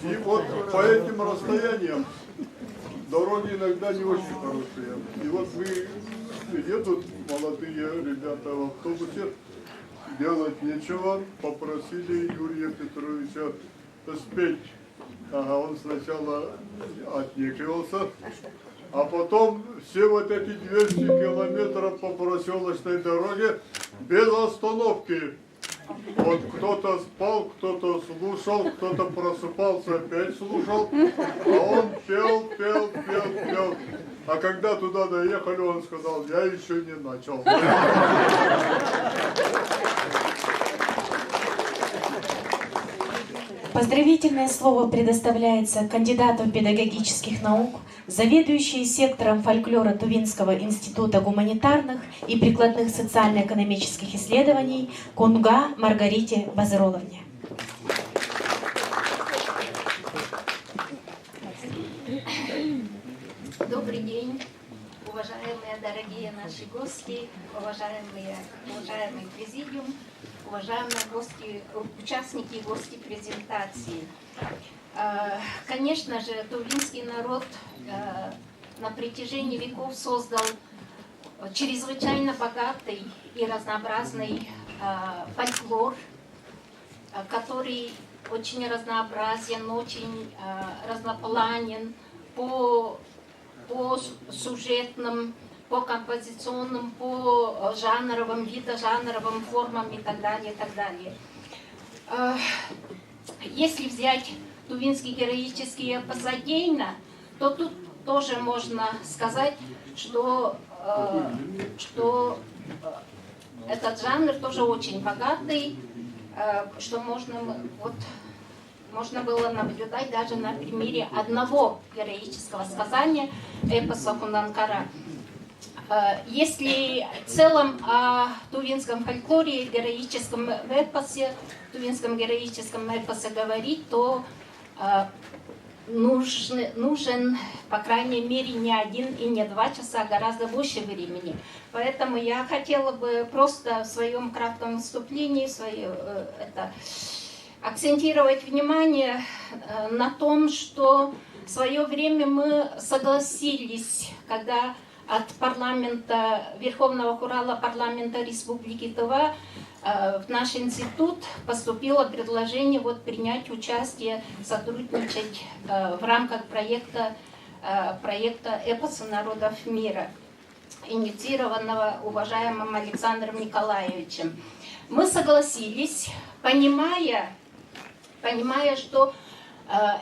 И вот по этим расстояниям дороги иногда не очень хорошие. И вот едут молодые ребята в автобусе, делать нечего, попросили Юрия Петровича спеть. Ага, он сначала отнекивался, а потом все вот эти 200 километров по проселочной дороге без остановки. Вот кто-то спал, кто-то слушал, кто-то просыпался, опять слушал, а он пел. А когда туда доехали, он сказал, я еще не начал. Поздравительное слово предоставляется кандидату педагогических наук, заведующей сектором фольклора Тувинского института гуманитарных и прикладных социально-экономических исследований Кунга Маргарите Базароловне. Добрый день, уважаемые дорогие наши гости, уважаемый президиум, уважаемые гости, участники и гости презентации. Конечно же, тувинский народ на протяжении веков создал чрезвычайно богатый и разнообразный фольклор, который очень разнообразен, очень разнопланен по сюжетным, по композиционным, по жанровым, видожанровым формам и так далее, и так далее. Если взять тувинский героический эпос Адейна, то тут тоже можно сказать, что этот жанр тоже очень богатый, что можно было наблюдать даже на примере одного героического сказания эпоса Кунанкара. Если в целом о тувинском фольклоре, тувинском героическом эпосе говорить, то нужен, по крайней мере, не 1 и не 2 часа, а гораздо больше времени. Поэтому я хотела бы просто в своем кратком выступлении акцентировать внимание на том, что в свое время мы согласились, когда от парламента, Верховного Хурала парламента Республики Тыва в наш институт поступило предложение принять участие, сотрудничать в рамках проекта «Эпосы народов мира», инициированного уважаемым Александром Николаевичем. Мы согласились, понимая, что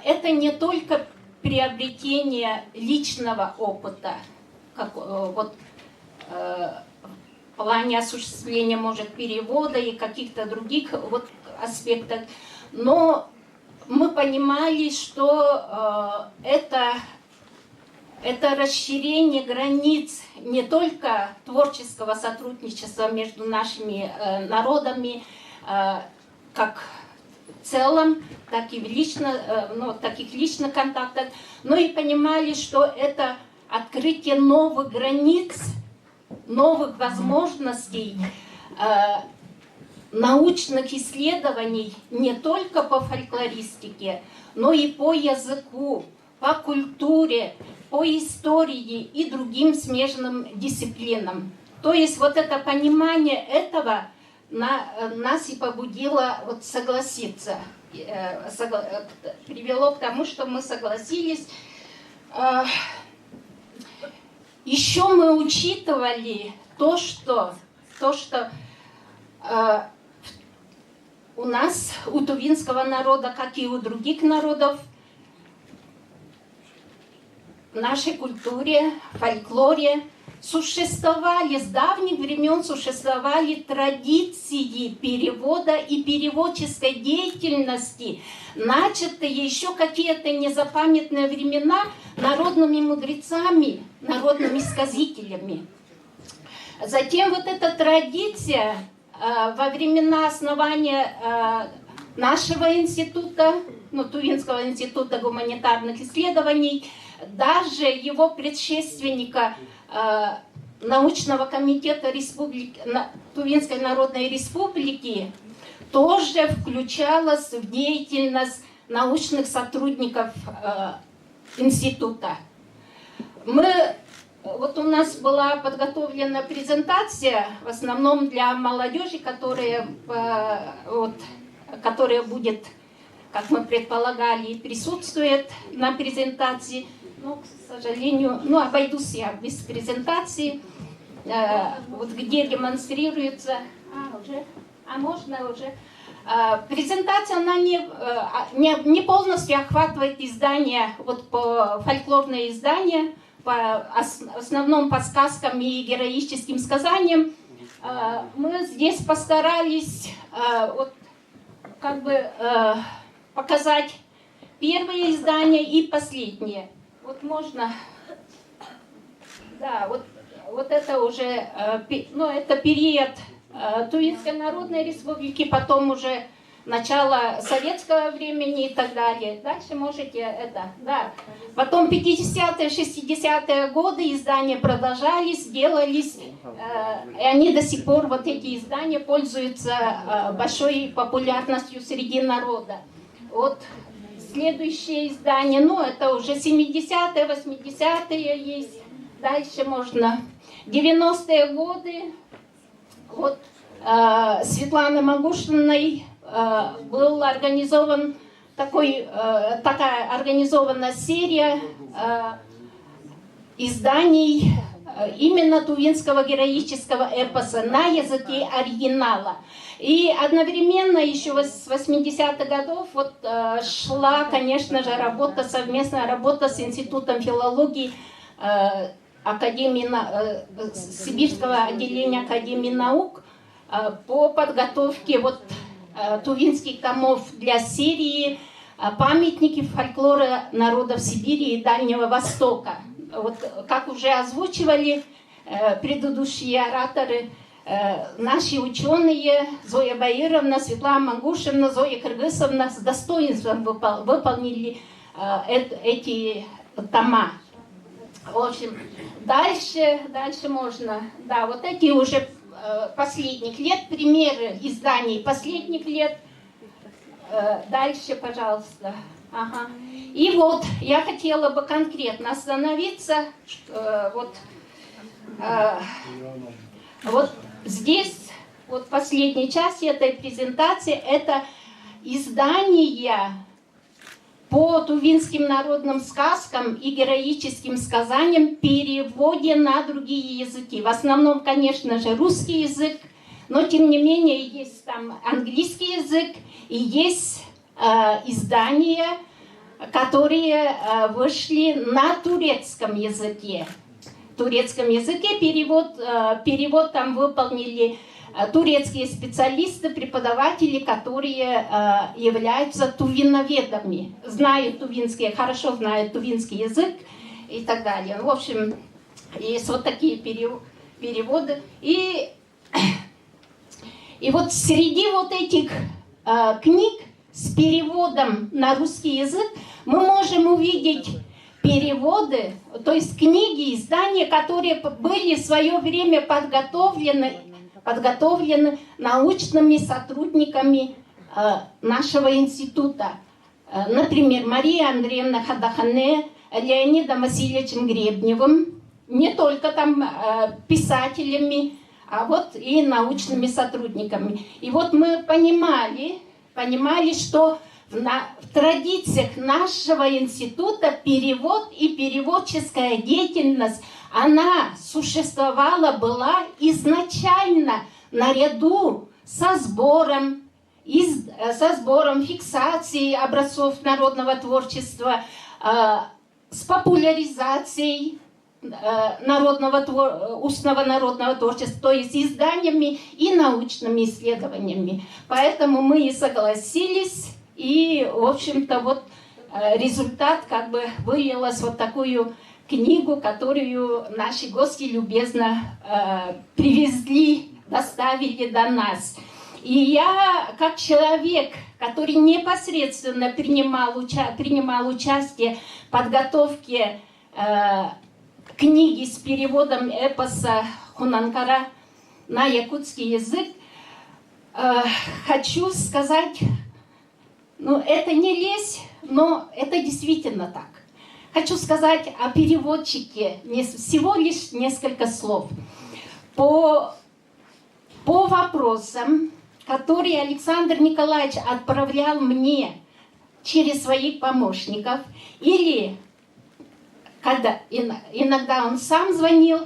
это не только приобретение личного опыта, в плане осуществления, перевода и каких-то других аспектов, но мы понимали, что это расширение границ не только творческого сотрудничества между нашими народами, как в целом, так и в таких личных контактах, но и понимали, что это открытие новых границ, новых возможностей научных исследований не только по фольклористике, но и по языку, по культуре, по истории и другим смежным дисциплинам. То есть вот это понимание этого нас и побудило вот согласиться, привело к тому, что мы согласились. Еще мы учитывали то, что у нас, у тувинского народа, как и у других народов, в нашей культуре, фольклоре существовали, с давних времен существовали традиции перевода и переводческой деятельности, начатые еще какие-то незапамятные времена народными мудрецами, народными сказителями. Затем вот эта традиция во времена основания нашего института, Тувинского института гуманитарных исследований, даже его предшественника научного комитета Тувинской Народной Республики тоже включалась в деятельность научных сотрудников института. Вот у нас была подготовлена презентация, в основном для молодежи, которая будет, как мы предполагали, присутствует на презентации. Но, к сожалению, обойдусь я без презентации, вот где демонстрируется... можно уже... Презентация, она не полностью охватывает издание, фольклорные издания, в основном по сказкам и героическим сказаниям. Мы здесь постарались показать первое издание и последнее. Вот можно, да, вот это уже, это период Тувинской Народной Республики, потом уже начало советского времени и так далее. Дальше можете да. Потом 50-е, 60-е годы издания продолжались, делались, и они до сих пор, вот эти издания, пользуются большой популярностью среди народа. Вот следующее издание, это уже 70-е, 80-е есть. Дальше можно 90-е годы. Вот Светланой Магушиной был организован такая организована серия изданий именно тувинского героического эпоса на языке оригинала. И одновременно еще с 80-х годов шла, конечно же, совместная работа с Институтом филологии Сибирского отделения Академии наук по подготовке тувинских томов для серии «Памятники фольклора народов Сибири и Дальнего Востока». Как уже озвучивали предыдущие ораторы, наши ученые Зоя Баировна, Светлана Магушина, Зоя Кыргызовна с достоинством выполнили эти тома. В общем, дальше можно, да, вот эти уже последних лет, примеры изданий последних лет. Дальше, пожалуйста. Ага. И я хотела бы конкретно остановиться, здесь, в последней части этой презентации, это издания по тувинским народным сказкам и героическим сказаниям в переводе на другие языки. В основном, конечно же, русский язык, но тем не менее есть там английский язык и есть издания, которые вышли на турецком языке. В турецком языке перевод там выполнили турецкие специалисты, преподаватели, которые являются тувиноведами, хорошо знают тувинский язык и так далее. В общем, есть такие переводы. И среди этих книг с переводом на русский язык мы можем увидеть переводы, то есть книги, издания, которые были в свое время подготовлены подготовлены научными сотрудниками нашего института. Например, Мария Андреевна Хадахане, Леонидом Васильевичем Гребневым, не только там писателями, а вот и научными сотрудниками. И вот мы понимали, что в традициях нашего института перевод и переводческая деятельность, она существовала, была изначально наряду со сбором фиксацией образцов народного творчества, с популяризацией устного народного творчества, то есть изданиями и научными исследованиями. Поэтому мы и согласились, и, в общем-то, вот результат как бы вылилась вот такую книгу, которую наши гости любезно привезли, доставили до нас. И я, как человек, который непосредственно принимал участие в подготовке книги с переводом эпоса Хунанкара на якутский язык, хочу сказать, это не лезь, но это действительно так. Хочу сказать о переводчике всего лишь несколько слов. По вопросам, которые Александр Николаевич отправлял мне через своих помощников, или когда иногда он сам звонил,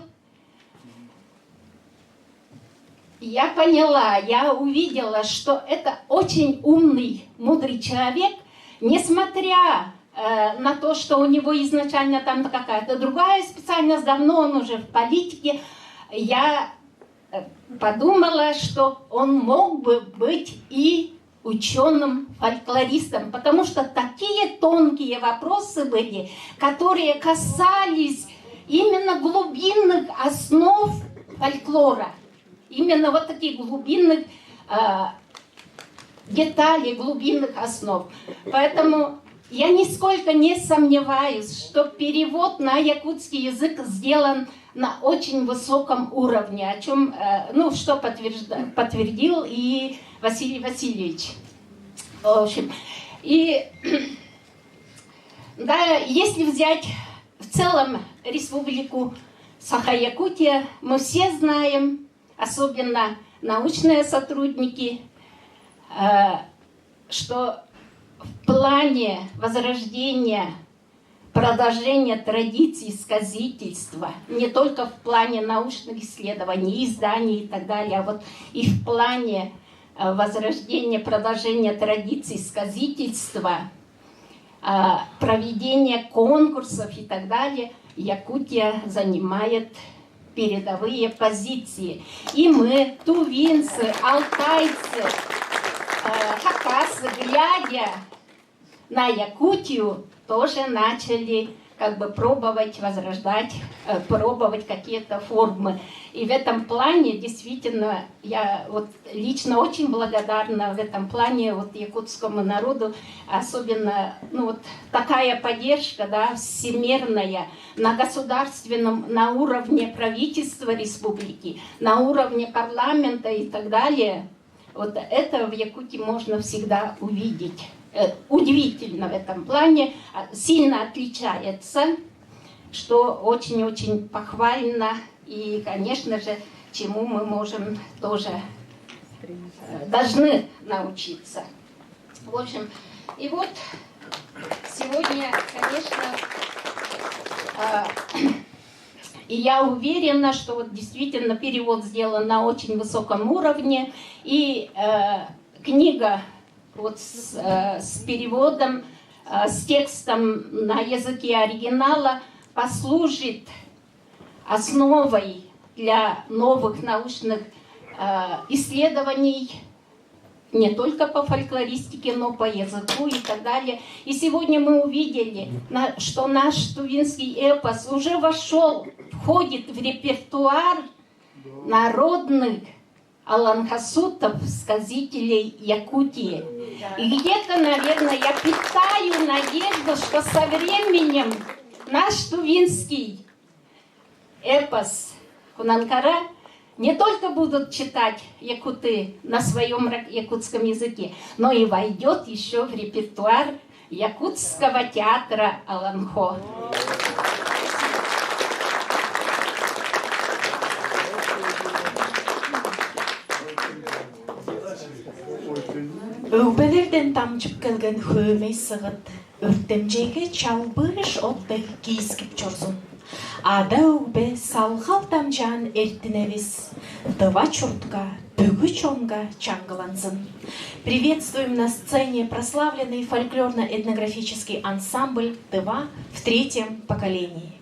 я поняла, я увидела, что это очень умный, мудрый человек, несмотря на то, что у него изначально там какая-то другая специальность, давно он уже в политике, я подумала, что он мог бы быть и ученым-фольклористом, потому что такие тонкие вопросы были, которые касались именно глубинных основ фольклора, именно вот таких глубинных деталей, глубинных основ. Поэтому я нисколько не сомневаюсь, что перевод на якутский язык сделан на очень высоком уровне, о чем, что подтвердил и Василий Васильевич. В общем, и да, если взять в целом республику Саха-Якутия, мы все знаем, особенно научные сотрудники, что в плане возрождения, продолжения традиций сказительства, не только в плане научных исследований, изданий и так далее, а вот и в плане возрождения, продолжения традиций сказительства, проведения конкурсов и так далее, Якутия занимает передовые позиции. И мы, тувинцы, алтайцы, хакасы, глядя на Якутию, тоже начали пробовать возрождать, пробовать какие-то формы. И в этом плане действительно я лично очень благодарна в этом плане якутскому народу, особенно такая поддержка, всемирная, на государственном, на уровне правительства республики, на уровне парламента и так далее. Это в Якутии можно всегда увидеть. Удивительно в этом плане, сильно отличается, что очень-очень похвально, и, конечно же, чему мы можем тоже, должны научиться. В общем, и вот сегодня, конечно, и я уверена, что действительно перевод сделан на очень высоком уровне, и книга с переводом, с текстом на языке оригинала послужит основой для новых научных исследований не только по фольклористике, но по языку и так далее. И сегодня мы увидели, что наш тувинский эпос уже входит в репертуар народных аланхасутов, сказителей Якутии. И где-то, наверное, я питаю надежду, что со временем наш тувинский эпос Хунанкара не только будут читать якуты на своем якутском языке, но и войдет еще в репертуар якутского театра Аланхо. Өбелерден тамчып келген хөмей сығыт, өрттемжеге чалбырыш отты кийскіп чорзун. Ада өбе салғал тамжан эрттіневіз, дыва чуртка, бүгі чонга чаңғыланзын. Приветствуем на сцене прославленный фольклорно-этнографический ансамбль «Тыва» в третьем поколении.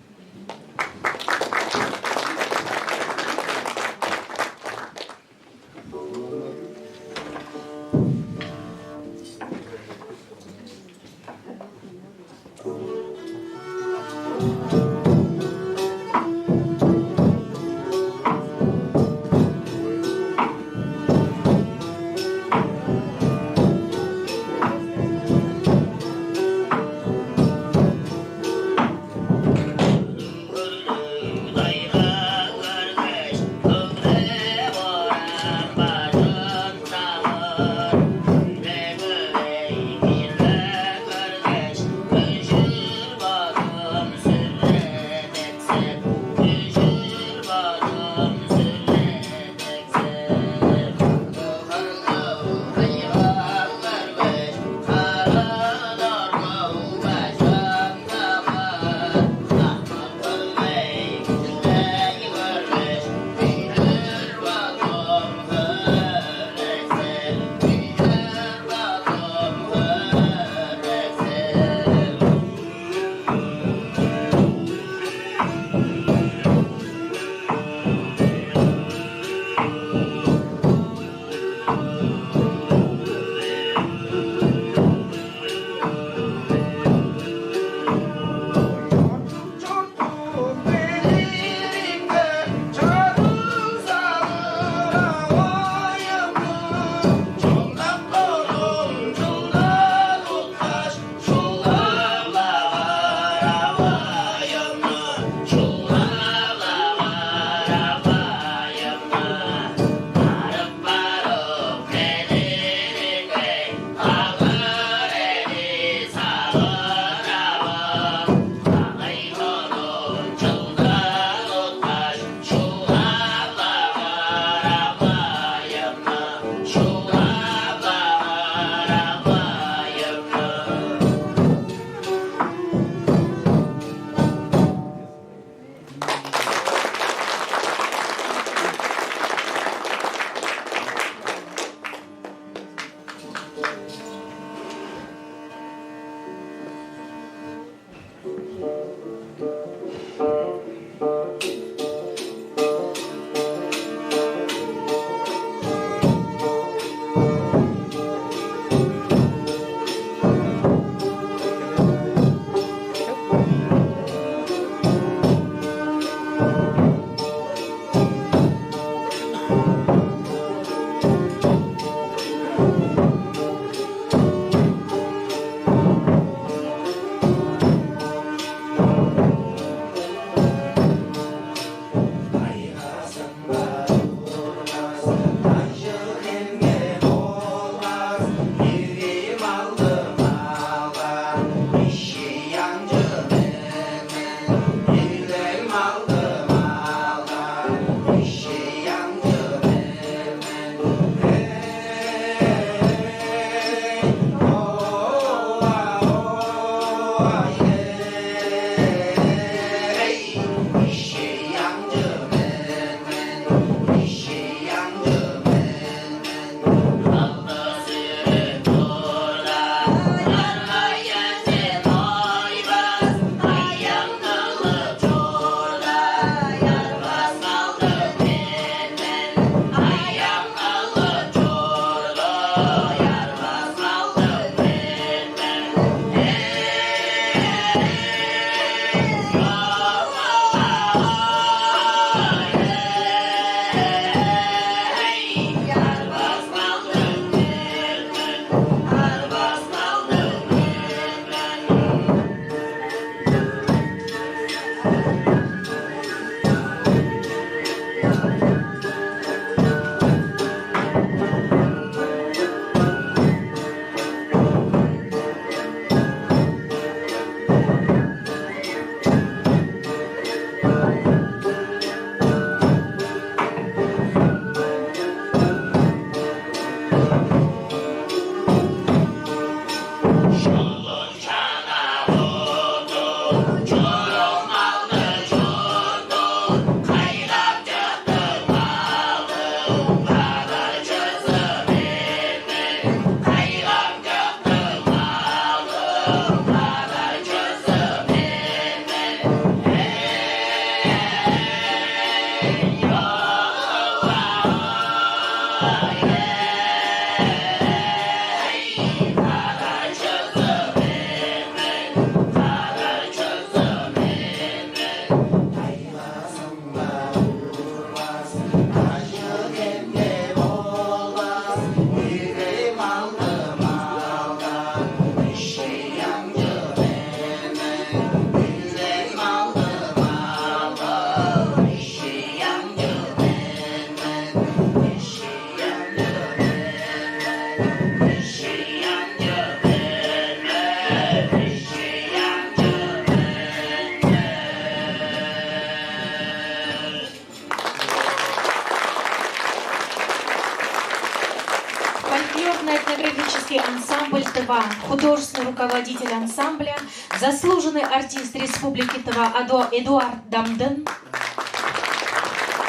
фольклорный этнографический ансамбль Тыва, художественный руководитель ансамбля, заслуженный артист Республики Тыва Эдуард Дамдын,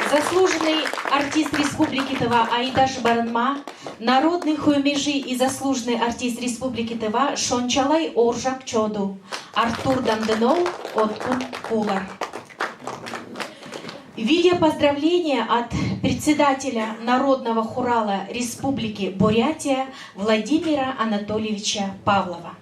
заслуженный артист Республики Тыва Айдаш Барынма, народный хуемежи и заслуженный артист Республики Тыва Шончалай Оржак Чоду, Артур Дамдынов Откун Кулар. Видео поздравления от председателя Народного хурала Республики Бурятия Владимира Анатольевича Павлова.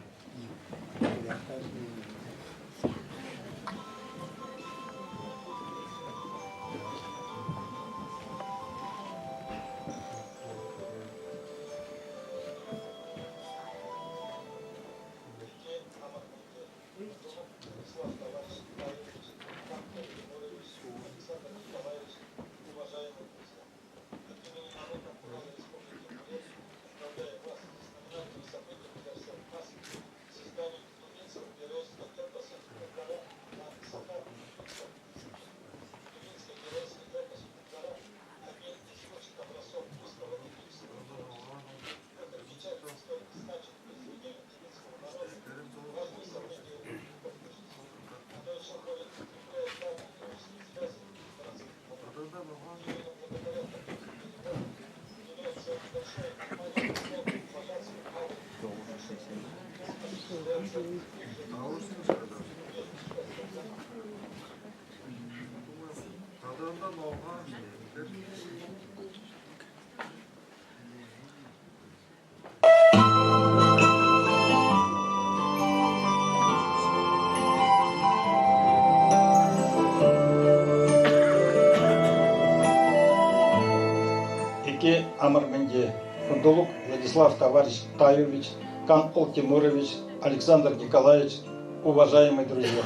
Амарменде, Фундулук Владислав товарищ Таевич, Кан Ол Тимурович, Александр Николаевич, уважаемые друзья.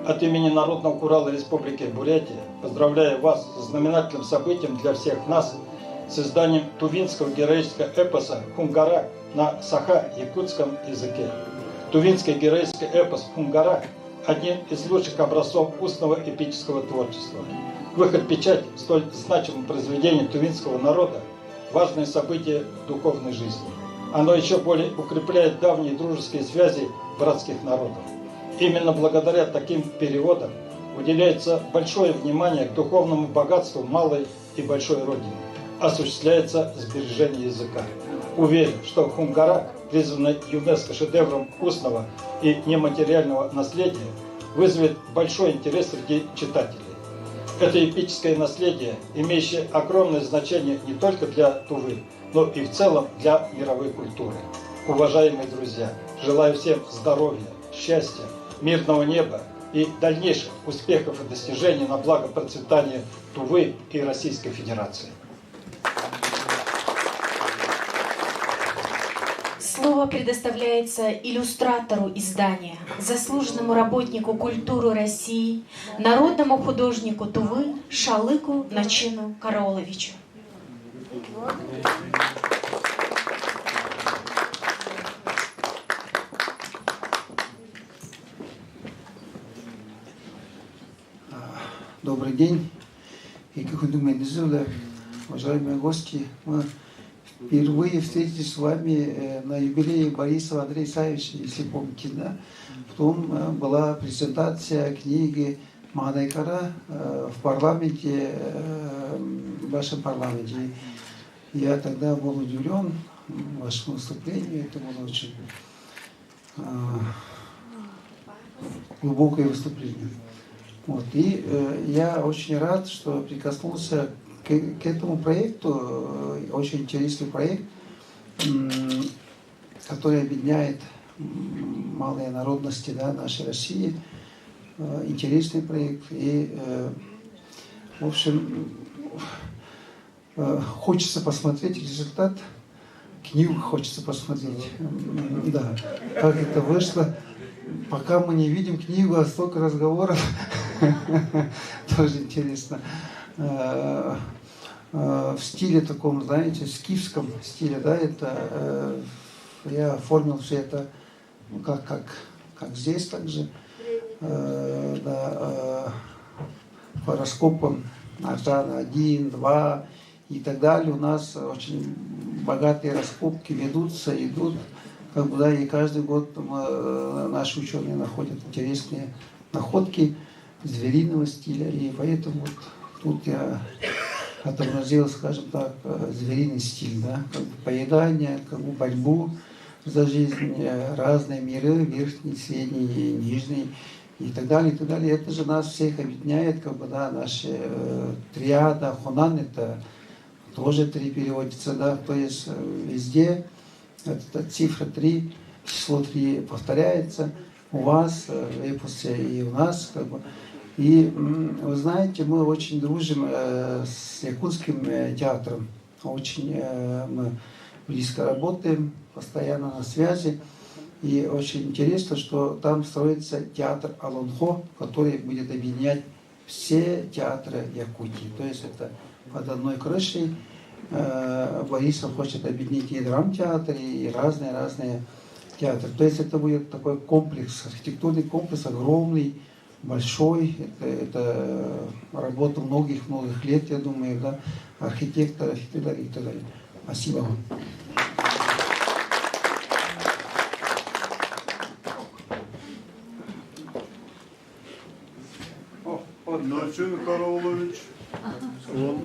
От имени Народного хурала Республики Бурятия поздравляю вас с знаменательным событием для всех нас, с изданием тувинского героического эпоса «Хунгара» на саха-якутском языке. Тувинский героический эпос «Хунгара» – один из лучших образцов устного эпического творчества. Выход печати столь значимого произведения тувинского народа – важное событие в духовной жизни. Оно еще более укрепляет давние дружеские связи братских народов. Именно благодаря таким переводам уделяется большое внимание к духовному богатству малой и большой Родины. Осуществляется сбережение языка. Уверен, что Хунгара, признанный ЮНЕСКО шедевром устного и нематериального наследия, вызовет большой интерес среди читателей. Это эпическое наследие, имеющее огромное значение не только для Тувы, но и в целом для мировой культуры. Уважаемые друзья, желаю всем здоровья, счастья, мирного неба и дальнейших успехов и достижений на благо процветания Тувы и Российской Федерации. Слово предоставляется иллюстратору издания, заслуженному работнику культуры России, народному художнику Тувы Шалыку Начину Караоловичу. Добрый день. И как уважаемые гости, мы впервые встретились с вами на юбилее Борисова Андрея Исаевича, если помните, да? Потом была презентация книги Мадайкара в парламенте, в вашем парламенте. Я тогда был удивлен вашему выступлению, это было очень глубокое выступление. Вот. И я очень рад, что прикоснулся к этому проекту, очень интересный проект, который объединяет малые народности, да, нашей России. Интересный проект. И, в общем, хочется посмотреть результат. Книгу хочется посмотреть. Да, как это вышло. Пока мы не видим книгу, а столько разговоров. Тоже интересно. В стиле таком, знаете, скифском стиле, да, это я оформил все это, ну, как здесь также, да, гороскопом Арджана 1, 2 и так далее. У нас очень богатые раскопки ведутся, идут, как бы, да, и каждый год наши ученые находят интересные находки звериного стиля, и поэтому вот тут я отобразил, скажем так, звериный стиль, да, как бы поедание, как бы борьбу за жизнь, разные миры, верхний, средний, нижний и так далее, и так далее. Это же нас всех объединяет, как бы, да, наша триада, хонан, это тоже 3 переводится, да, то есть везде эта цифра 3, число 3 повторяется у вас в эпосе и у нас, как бы. И вы знаете, мы очень дружим с якутским театром, очень мы близко работаем, постоянно на связи. И очень интересно, что там строится театр Алонхо, который будет объединять все театры Якутии. То есть это под одной крышей. Борисов хочет объединить и драмтеатр, и разные театры. То есть это будет такой комплекс, архитектурный комплекс огромный, большой. Это работа многих лет, я думаю, да, архитекторов и так далее, и так далее. Спасибо вам. Начин Караулович, он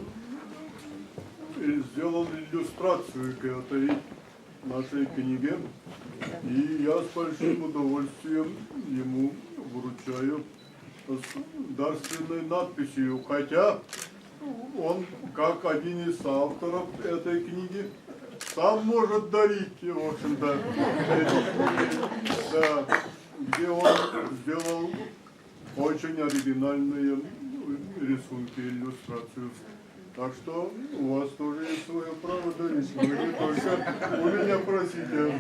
сделал иллюстрацию к этой нашей книге, и я с большим удовольствием ему вручаю с дарственной надписью, хотя он, как один из авторов этой книги, сам может дарить, в общем-то, да, где он сделал очень оригинальные рисунки, иллюстрацию. Так что у вас тоже есть свое право дарить. Вы не только у меня просите.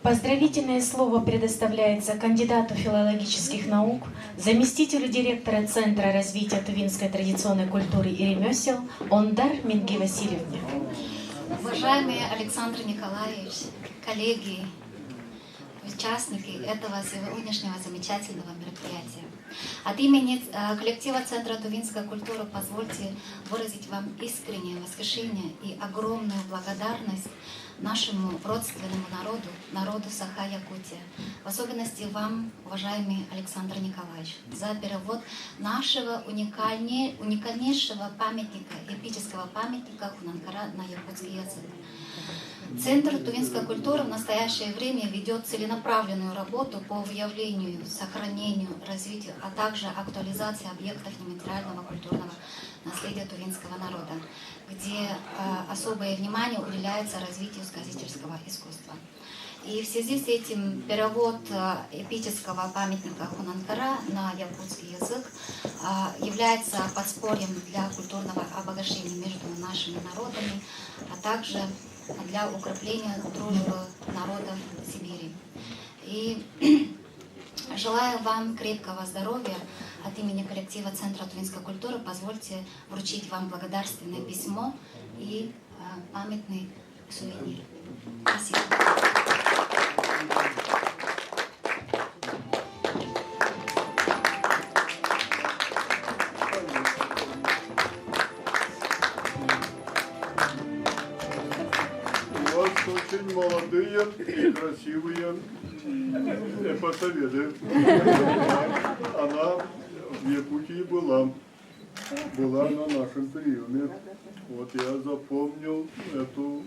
Поздравительное слово предоставляется кандидату филологических наук, заместителю директора Центра развития тувинской традиционной культуры и ремесел Ондар Минге Васильевне. Уважаемый Александр Николаевич, коллеги, участники этого сегодняшнего замечательного мероприятия. От имени коллектива Центра тувинской культуры позвольте выразить вам искреннее восхищение и огромную благодарность нашему родственному народу, народу Саха-Якутия. В особенности вам, уважаемый Александр Николаевич, за перевод нашего уникальнейшего памятника, эпического памятника Хунанкара на якутский язык. Центр тувинской культуры в настоящее время ведет целенаправленную работу по выявлению, сохранению, развитию, а также актуализации объектов нематериального культурного наследия тувинского народа, где особое внимание уделяется развитию сказительского искусства. И в связи с этим перевод эпического памятника Хунанкара на якутский язык является подспорьем для культурного обогащения между нашими народами, а также для укрепления дружбы народов Сибири. И желаю вам крепкого здоровья. От имени коллектива Центра тувинской культуры позвольте вручить вам благодарственное письмо и памятный сувенир. Спасибо. Очень молодые и красивые эпосоведы. Она в Якутии была на нашем приеме. Вот я запомнил эту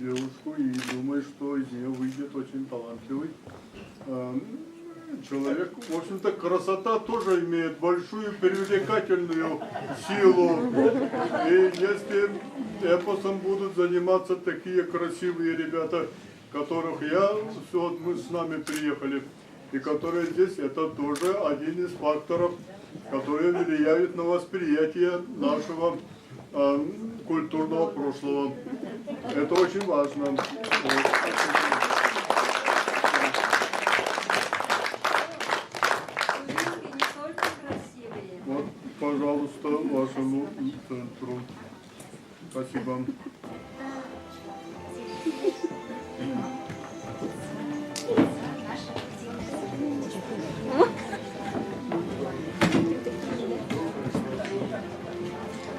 девушку и думаю, что из нее выйдет очень талантливый человек. В общем-то, красота тоже имеет большую привлекательную силу. И если эпосом будут заниматься такие красивые ребята, которых вот мы с нами приехали, и которые здесь, это тоже один из факторов, которые влияют на восприятие нашего культурного прошлого. Это очень важно. Вот, пожалуйста, вашему центру. Спасибо.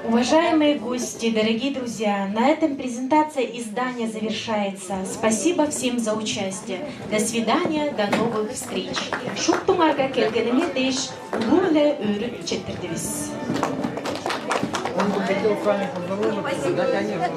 Уважаемые гости, дорогие друзья, на этом презентация издания завершается. Спасибо всем за участие. До свидания, до новых встреч. Шуттуңарга келгениме деш улууле өрүп четирдибиз. Он бы хотел с вами поздороваться. Да, конечно.